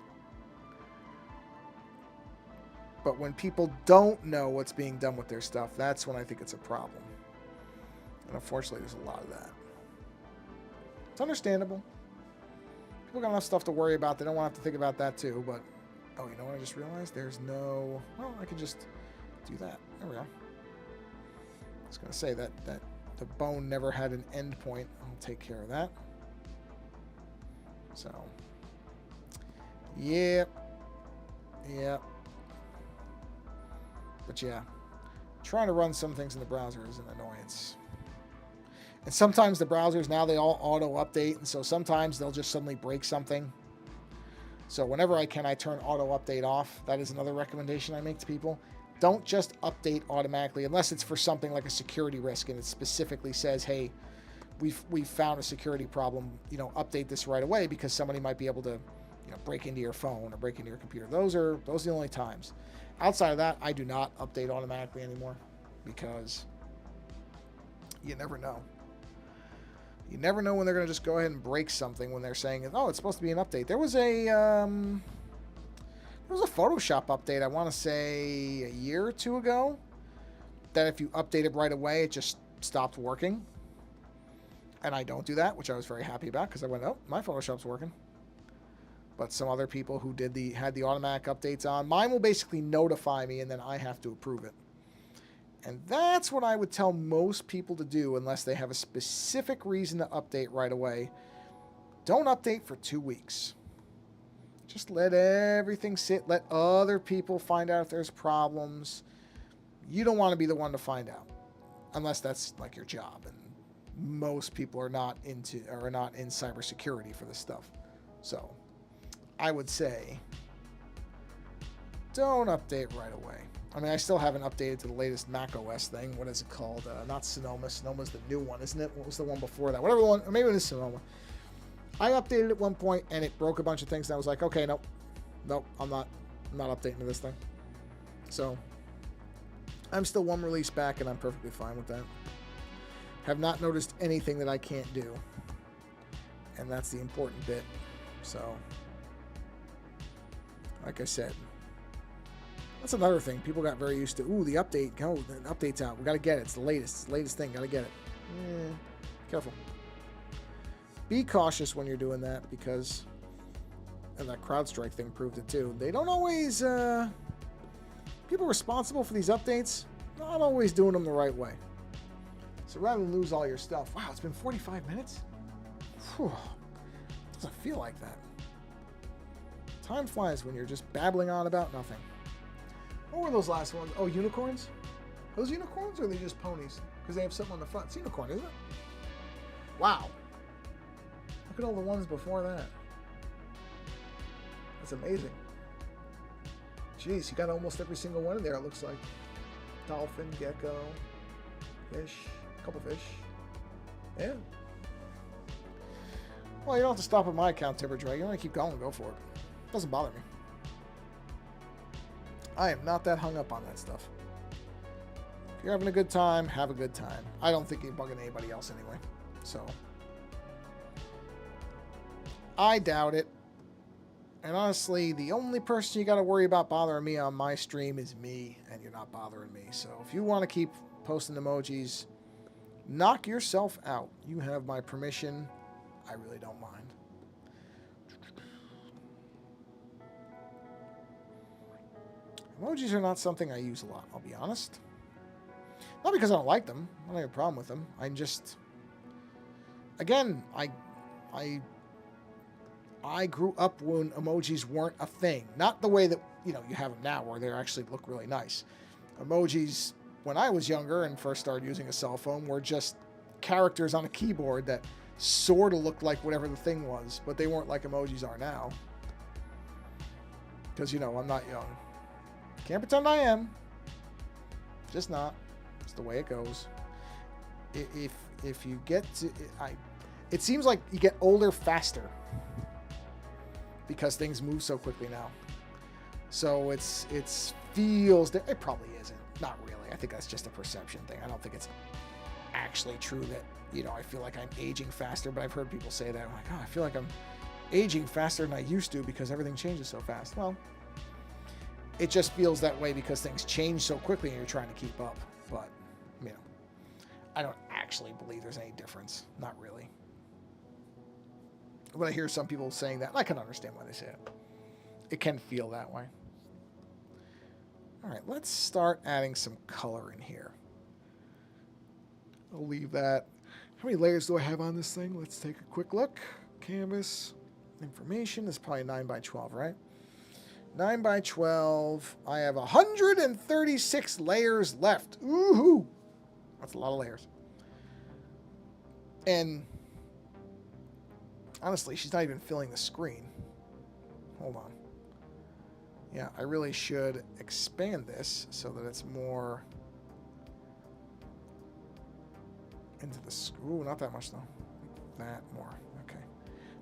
But when people don't know what's being done with their stuff, that's when I think it's a problem. And unfortunately, there's a lot of that. It's understandable. People got enough stuff to worry about. They don't want to have to think about that too. But, oh, you know what I just realized? There's no... Well, I could just do that. There we go. I was going to say that the bone never had an end point. I'll take care of that. So, yep. But yeah, trying to run some things in the browser is an annoyance. And sometimes the browsers now, they all auto-update, and so sometimes they'll just suddenly break something. So whenever I can, I turn auto-update off. That is another recommendation I make to people. Don't just update automatically, unless it's for something like a security risk, and it specifically says, hey, we've found a security problem, you know, update this right away because somebody might be able to, you know, break into your phone or break into your computer. Those are the only times. Outside of that, I do not update automatically anymore because you never know. You never know when they're going to just go ahead and break something when they're saying, oh, it's supposed to be an update. There was a Photoshop update, I want to say a year or two ago, that if you update it right away, it just stopped working. And I don't do that, which I was very happy about because I went, oh, my Photoshop's working. But some other people who had the automatic updates on, mine will basically notify me and then I have to approve it. And that's what I would tell most people to do unless they have a specific reason to update right away. Don't update for 2 weeks. Just let everything sit. Let other people find out if there's problems. You don't want to be the one to find out unless that's like your job. And most people are not in cybersecurity for this stuff. So I would say don't update right away. I mean, I still haven't updated to the latest Mac OS thing. What is it called? Not Sonoma. Sonoma's the new one, isn't it? What was the one before that? Whatever one. Or maybe it is Sonoma. I updated at one point, and it broke a bunch of things, and I was like, okay, nope. Nope, I'm not updating to this thing. So, I'm still one release back, and I'm perfectly fine with that. Have not noticed anything that I can't do. And that's the important bit. So, like I said, that's another thing. People got very used to, ooh, the update. Go, the update's out. We got to get it. It's the latest. It's the latest thing. Got to get it. Careful. Be cautious when you're doing that because, and that CrowdStrike thing proved it too. They don't always, people responsible for these updates, not always doing them the right way. So rather than lose all your stuff, wow, it's been 45 minutes? Whew. Doesn't feel like that. Time flies when you're just babbling on about nothing. What were those last ones? Oh, unicorns? Those unicorns, or are they just ponies? Because they have something on the front. It's unicorn, isn't it? Wow. Look at all the ones before that. That's amazing. Jeez, you got almost every single one in there, it looks like. Dolphin, gecko, fish, a couple fish. Yeah. Well, you don't have to stop at my account, Timber Dragon. You want to keep going, go for it. Doesn't bother me. I am not that hung up on that stuff. If you're having a good time, have a good time. I don't think you're bugging anybody else anyway. So, I doubt it. And honestly, the only person you got to worry about bothering me on my stream is me, and you're not bothering me. So, if you want to keep posting emojis, knock yourself out. You have my permission. I really don't mind. Emojis are not something I use a lot, I'll be honest. Not because I don't like them. I don't have a problem with them. I'm just... Again, I grew up when emojis weren't a thing. Not the way that, you know, you have them now where they actually look really nice. Emojis, when I was younger and first started using a cell phone, were just characters on a keyboard that sort of looked like whatever the thing was, but they weren't like emojis are now. Because, you know, I'm not young. Can't pretend I am. Just not. It's the way it goes. If you get to... it seems like you get older faster. Because things move so quickly now. So it feels... It probably isn't. Not really. I think that's just a perception thing. I don't think it's actually true that, you know, I feel like I'm aging faster, but I've heard people say that. I'm like, oh, I feel like I'm aging faster than I used to because everything changes so fast. Well, it just feels that way because things change so quickly and you're trying to keep up. But, you know, I don't actually believe there's any difference. Not really. When I hear some people saying that, I can understand why they say it. It can feel that way. All right, let's start adding some color in here. I'll leave that. How many layers do I have on this thing? Let's take a quick look. Canvas, information. This is probably 9 by 12, right? 9 by 12. I have 136 layers left. Ooh-hoo! That's a lot of layers. And honestly, she's not even filling the screen. Hold on. Yeah, I really should expand this so that it's more into the... Ooh, not that much, though. That more. Okay.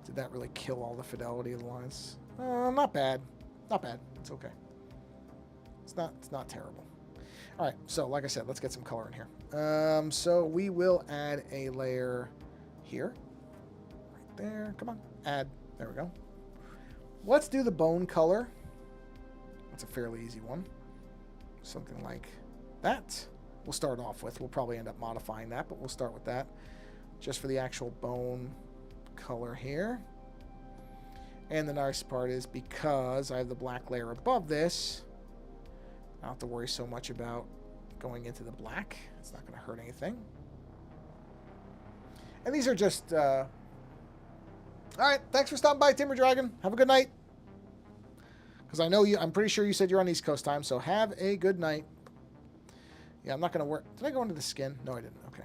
Did that really kill all the fidelity of the lines? Not bad. Not bad. It's okay. It's not terrible. All right, so like I said, let's get some color in here. So we will add a layer here. Right there. Come on. Add. There we go. Let's do the bone color. That's a fairly easy one. Something like that. We'll start off with. We'll probably end up modifying that, but we'll start with that. Just for the actual bone color here. And the nice part is because I have the black layer above this, I don't have to worry so much about going into the black. It's not going to hurt anything. And these are just... All right, thanks for stopping by, Timber Dragon. Have a good night. Because I know you... I'm pretty sure you said you're on East Coast time, so have a good night. Yeah, I'm not going to worry... Did I go into the skin? No, I didn't. Okay.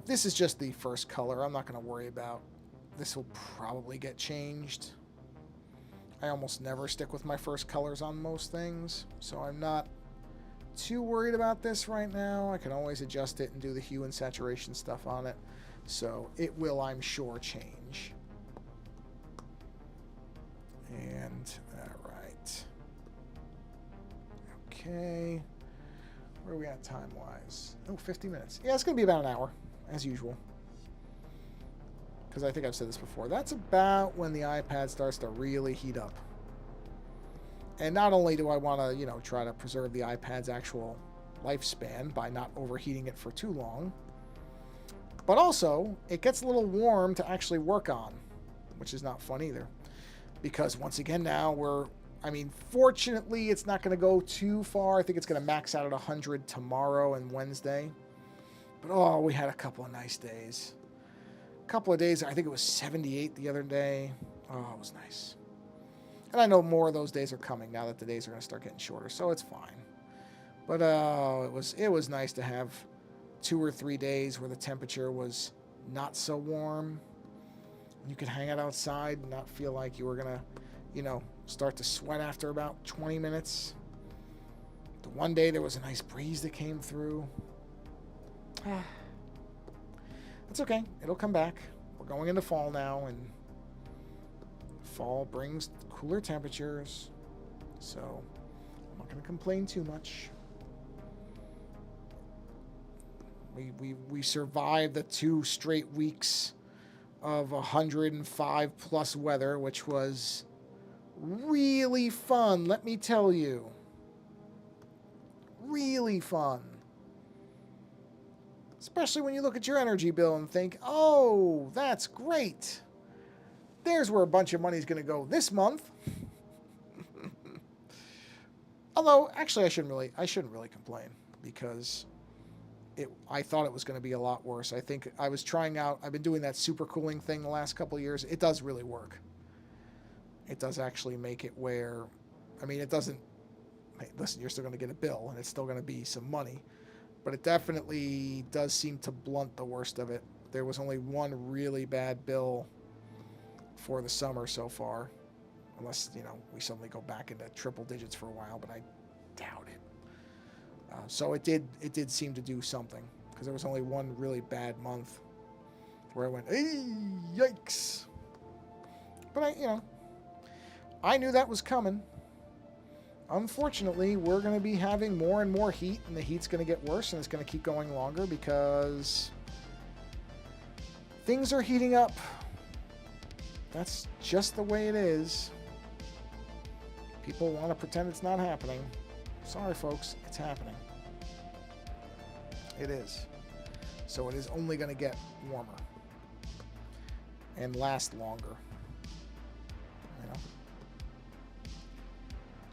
This is just the first color. I'm not going to worry about... This will probably get changed. I almost never stick with my first colors on most things, so I'm not too worried about this right now. I can always adjust it and do the hue and saturation stuff on it. So it will, I'm sure, change. And, all right. Okay. Where are we at time-wise? Oh, 50 minutes. Yeah, it's going to be about an hour, as usual. Because I think I've said this before. That's about when the iPad starts to really heat up. And not only do I want to, you know, try to preserve the iPad's actual lifespan by not overheating it for too long, but also it gets a little warm to actually work on, which is not fun either. Because once again now fortunately it's not going to go too far. I think it's going to max out at 100 tomorrow and Wednesday. But oh, we had a couple of nice days. A couple of days, I think it was 78 the other day. Oh, it was nice. And I know more of those days are coming now that the days are going to start getting shorter, so it's fine. But it was nice to have 2 or 3 days where the temperature was not so warm. You could hang out outside and not feel like you were going to, you know, start to sweat after about 20 minutes. The one day there was a nice breeze that came through. It's okay. It'll come back. We're going into fall now, and fall brings cooler temperatures, so I'm not going to complain too much. We survived the 2 straight weeks of 105 plus weather, which was really fun, let me tell you. Really fun. Especially when you look at your energy bill and think, oh, that's great. There's where a bunch of money is going to go this month. Although, actually, I shouldn't really complain, because I thought it was going to be a lot worse. I think I've been doing that super cooling thing the last couple of years. It does really work. It does actually make it where, it doesn't, hey, listen, you're still going to get a bill, and it's still going to be some money. But it definitely does seem to blunt the worst of it. There was only one really bad bill for the summer so far. Unless, we suddenly go back into triple digits for a while, but I doubt it. So it did seem to do something, because there was only one really bad month where I went, hey, yikes. But I knew that was coming. Unfortunately, we're going to be having more and more heat, and the heat's going to get worse, and it's going to keep going longer because things are heating up. That's just the way it is. People want to pretend it's not happening. Sorry, folks, it's happening. It is. So it is only going to get warmer and last longer.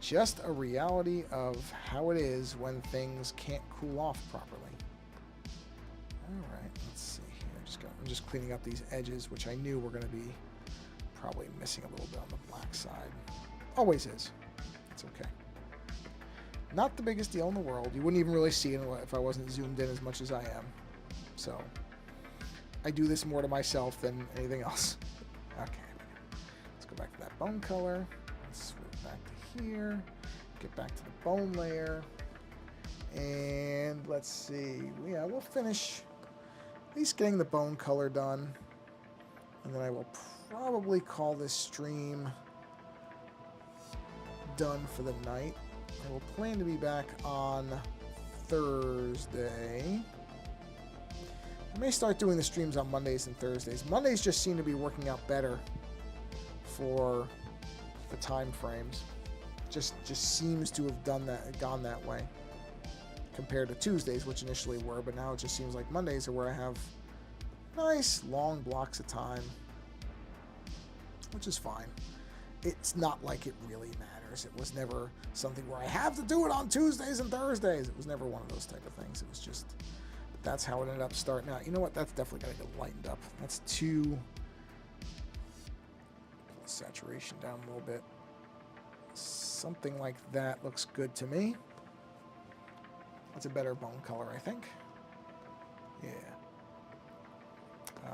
Just a reality of how it is when things can't cool off properly. All right, let's see here. I'm just cleaning up these edges, which I knew were going to be probably missing a little bit on the black side. Always is. It's okay. Not the biggest deal in the world. You wouldn't even really see it if I wasn't zoomed in as much as I am. So I do this more to myself than anything else. Okay, let's go back to that bone color. Let's switch back to here, get back to the bone layer, and let's see. Yeah, we'll finish at least getting the bone color done, and then I will probably call this stream done for the night. I will plan to be back on Thursday. I may start doing the streams on Mondays and Thursdays. Mondays just seem to be working out better for the time frames. Just seems to have gone that way compared to Tuesdays, which initially were, but now it just seems like Mondays are where I have nice long blocks of time, which is fine. It's not like it really matters. It was never something where I have to do it on Tuesdays and Thursdays. It was never one of those type of things. It was just, that's how it ended up starting out. You know what? That's definitely got to get lightened up. That's too, saturation down a little bit. Something like that looks good to me. That's a better bone color, I think. Yeah.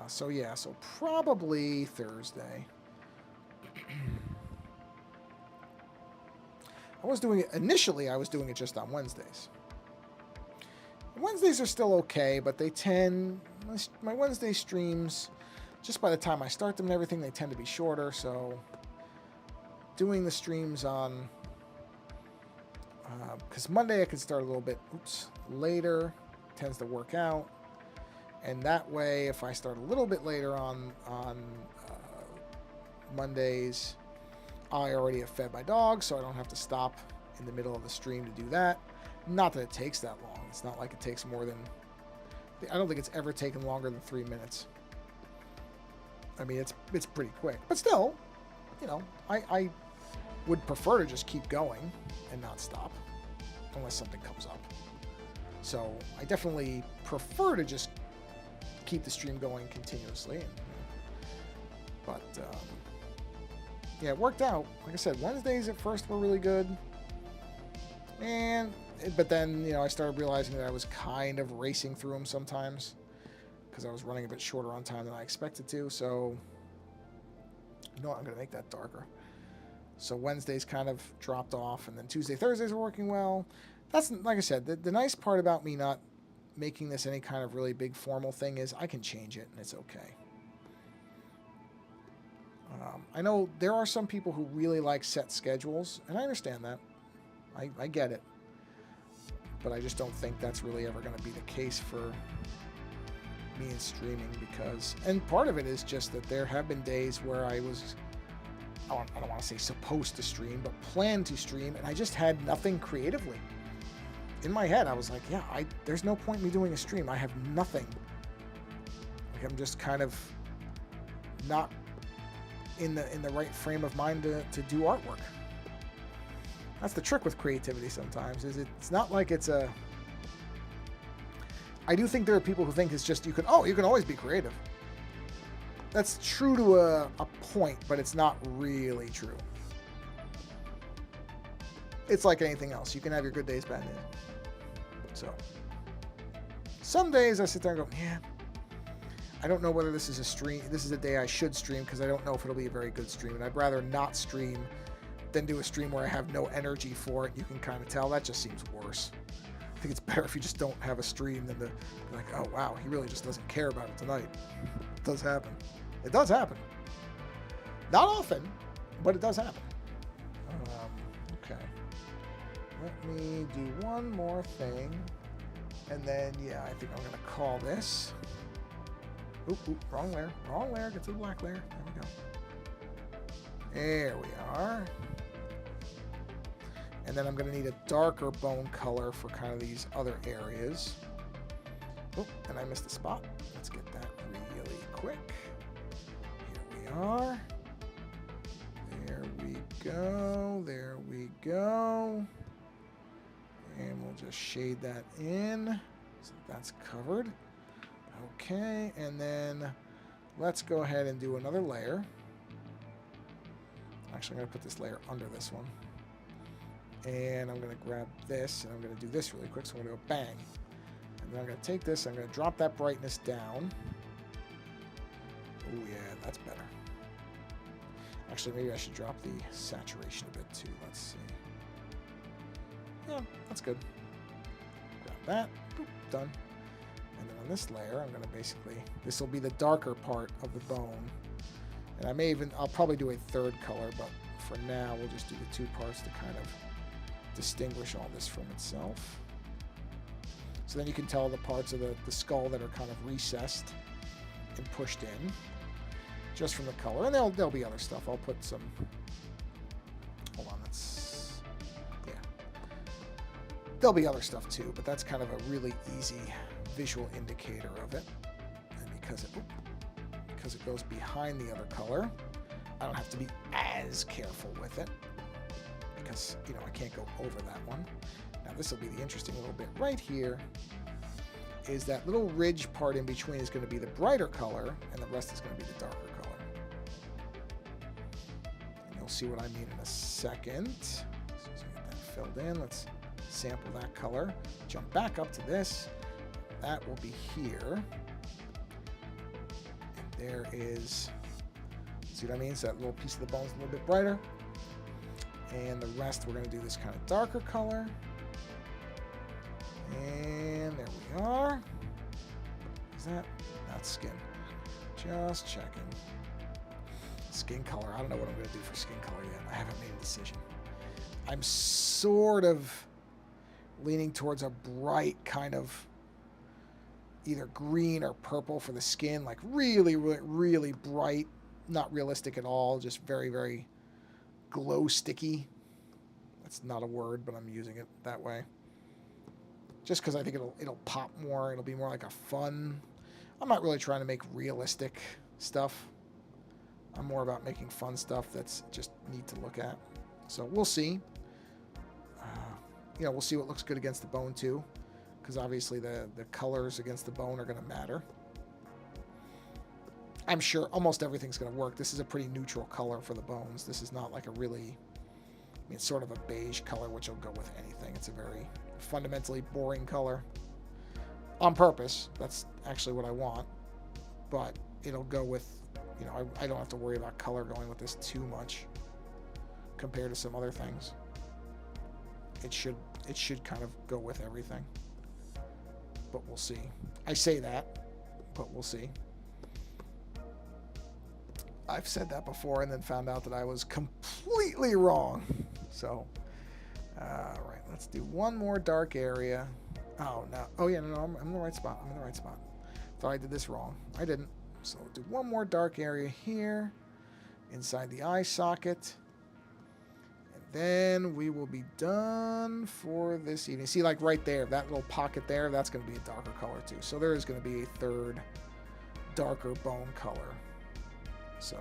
So probably Thursday. Initially I was doing it just on Wednesdays. Wednesdays are still okay, but they tend, my Wednesday streams, just by the time I start them and everything, they tend to be shorter. So doing the streams on, because Monday I can start a little bit, later, tends to work out. And that way, if I start a little bit later on Mondays, I already have fed my dog, so I don't have to stop in the middle of the stream to do that. Not that it takes that long. It's not like it takes more than... I don't think it's ever taken longer than 3 minutes. I mean, it's pretty quick. But still, you know, I would prefer to just keep going and not stop unless something comes up. So I definitely prefer to just keep the stream going continuously. But yeah, it worked out. Like I said, Wednesdays at first were really good. But then, you know, I started realizing that I was kind of racing through them sometimes because I was running a bit shorter on time than I expected to. So, you know what, I'm going to make that darker. So Wednesdays kind of dropped off, and then Tuesday, Thursdays were working well. That's, like I said, the nice part about me not making this any kind of really big formal thing is I can change it, and it's okay. I know there are some people who really like set schedules, and I understand that. I get it. But I just don't think that's really ever going to be the case for me in streaming because... And part of it is just that there have been days where I was... I don't want to say supposed to stream, but planned to stream, and I just had nothing creatively. In my head, I was like, yeah, there's no point in me doing a stream. I have nothing. Like, I'm just kind of not in the right frame of mind to do artwork. That's the trick with creativity sometimes, is it's not like it's a... I do think there are people who think it's just, you can always be creative. That's true to a point, but it's not really true. It's like anything else. You can have your good days, bad days. So, some days I sit there and go, yeah, I don't know whether this is a stream. This is a day I should stream because I don't know if it'll be a very good stream. And I'd rather not stream than do a stream where I have no energy for it. You can kind of tell. That just seems worse. I think it's better if you just don't have a stream than to be like, oh, wow, he really just doesn't care about it tonight. It does happen. It does happen. Not often, but it does happen. Okay. Let me do one more thing. And then, yeah, I think I'm going to call this. Oop, wrong layer. Wrong layer. Get to the black layer. There we go. There we are. And then I'm going to need a darker bone color for kind of these other areas. Oh, and I missed a spot. Let's get that really quick. Here we are. There we go. There we go. And we'll just shade that in. So that's covered. Okay, and then let's go ahead and do another layer. Actually, I'm going to put this layer under this one. And I'm going to grab this, and I'm going to do this really quick. So I'm going to go bang. And then I'm going to take this, I'm going to drop that brightness down. Oh, yeah, that's better. Actually, maybe I should drop the saturation a bit, too. Let's see. Yeah, that's good. Grab that. Boop, done. And then on this layer, I'm going to basically... This will be the darker part of the bone. And I'll probably do a third color, but for now, we'll just do the two parts to kind of distinguish all this from itself. So then you can tell the parts of the skull that are kind of recessed and pushed in just from the color. And there'll be other stuff. I'll put some... Hold on, yeah. There'll be other stuff too, but that's kind of a really easy visual indicator of it. And because it goes behind the other color, I don't have to be as careful with it because, you know, I can't go over that one. Now this will be the interesting little bit right here, is that little ridge part in between is going to be the brighter color and the rest is going to be the darker color. And you'll see what I mean in a second. So get that filled in. Let's sample that color. Jump back up to this. That will be here. There is, see what I mean? So that little piece of the bone is a little bit brighter. And the rest, we're going to do this kind of darker color. And there we are. Is that? That's skin. Just checking. Skin color. I don't know what I'm going to do for skin color yet. I haven't made a decision. I'm sort of leaning towards a bright kind of either green or purple for the skin. Like really, really, really bright. Not realistic at all. Just very, very glow sticky. That's not a word, but I'm using it that way. Just because I think it'll pop more. It'll be more like a fun. I'm not really trying to make realistic stuff. I'm more about making fun stuff that's just neat to look at. So we'll see. We'll see what looks good against the bone too, because obviously the colors against the bone are going to matter. I'm sure almost everything's going to work. This is a pretty neutral color for the bones. This is not like a really, it's sort of a beige color, which will go with anything. It's a very fundamentally boring color on purpose. That's actually what I want, but it'll go with, I don't have to worry about color going with this too much compared to some other things. It should kind of go with everything, but we'll see. I say that, but we'll see. I've said that before and then found out that I was completely wrong. So, right, let's do one more dark area. Oh, no. Oh, yeah, no, I'm in the right spot. I'm in the right spot. Thought I did this wrong. I didn't. So, we'll do one more dark area here inside the eye socket. And then we will be done for this evening. See, like right there, that little pocket there, that's going to be a darker color too. So, there is going to be a third darker bone color. So,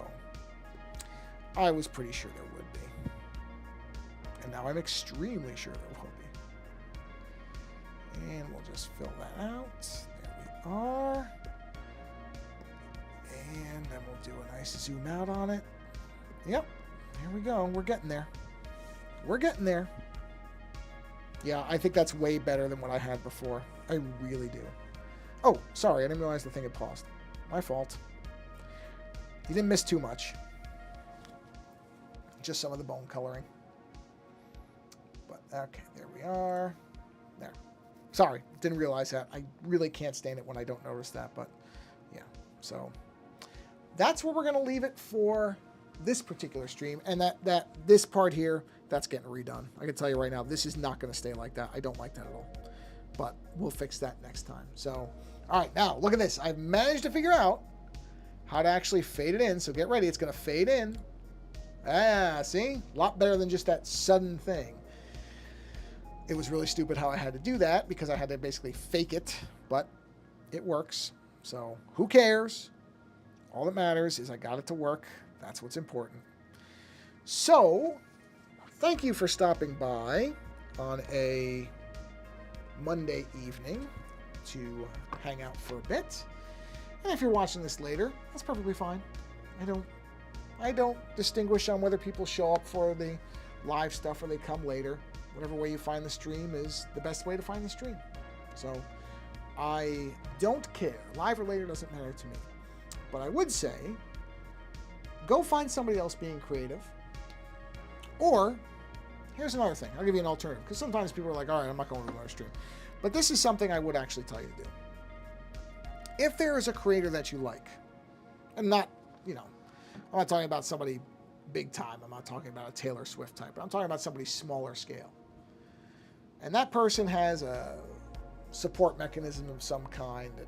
I was pretty sure there would be. And now I'm extremely sure there will be. And we'll just fill that out. There we are. And then we'll do a nice zoom out on it. Yep. Here we go. We're getting there. We're getting there. Yeah, I think that's way better than what I had before. I really do. Oh, sorry. I didn't realize the thing had paused. My fault. You didn't miss too much. Just some of the bone coloring. But, okay, there we are. There. Sorry, didn't realize that. I really can't stand it when I don't notice that, but yeah. So, that's where we're going to leave it for this particular stream. And this part here, that's getting redone. I can tell you right now, this is not going to stay like that. I don't like that at all. But we'll fix that next time. So, all right, now, look at this. I've managed to figure out how to actually fade it in. So get ready. It's going to fade in. Ah, see? A lot better than just that sudden thing. It was really stupid how I had to do that because I had to basically fake it, but it works. So who cares? All that matters is I got it to work. That's what's important. So thank you for stopping by on a Monday evening to hang out for a bit. And if you're watching this later, that's perfectly fine. I don't distinguish on whether people show up for the live stuff or they come later. Whatever way you find the stream is the best way to find the stream. So I don't care. Live or later doesn't matter to me. But I would say, go find somebody else being creative. Or, here's another thing. I'll give you an alternative. Because sometimes people are like, all right, I'm not going to another stream. But this is something I would actually tell you to do. If there is a creator that you like, and not, I'm not talking about somebody big time. I'm not talking about a Taylor Swift type. But I'm talking about somebody smaller scale. And that person has a support mechanism of some kind. And,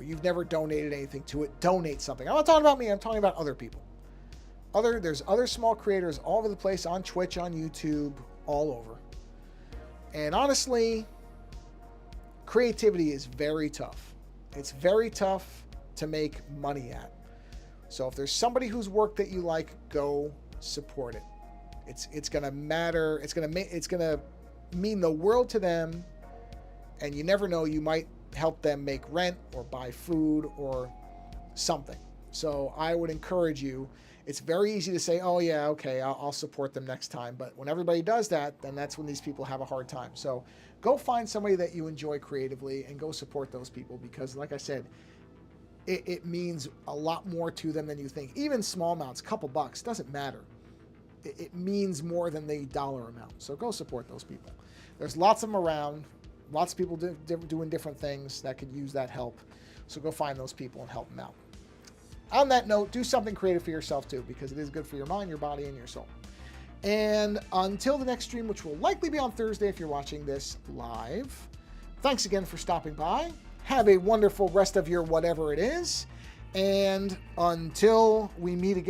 you've never donated anything to it. Donate something. I'm not talking about me. I'm talking about other people. There's other small creators all over the place on Twitch, on YouTube, all over. And honestly, creativity is very tough. It's very tough to make money at. So if there's somebody whose work that you like, go support it. It's gonna matter. It's gonna mean the world to them. And you never know, you might help them make rent or buy food or something. So I would encourage you. It's very easy to say, oh yeah, okay, I'll support them next time. But when everybody does that, then that's when these people have a hard time. So go find somebody that you enjoy creatively and go support those people. Because like I said, it means a lot more to them than you think. Even small amounts, a couple bucks, doesn't matter. It means more than the dollar amount. So go support those people. There's lots of them around. Lots of people doing different things that could use that help. So go find those people and help them out. On that note, do something creative for yourself too, because it is good for your mind, your body, and your soul. And until the next stream, which will likely be on Thursday if you're watching this live, thanks again for stopping by. Have a wonderful rest of your whatever it is. And until we meet again.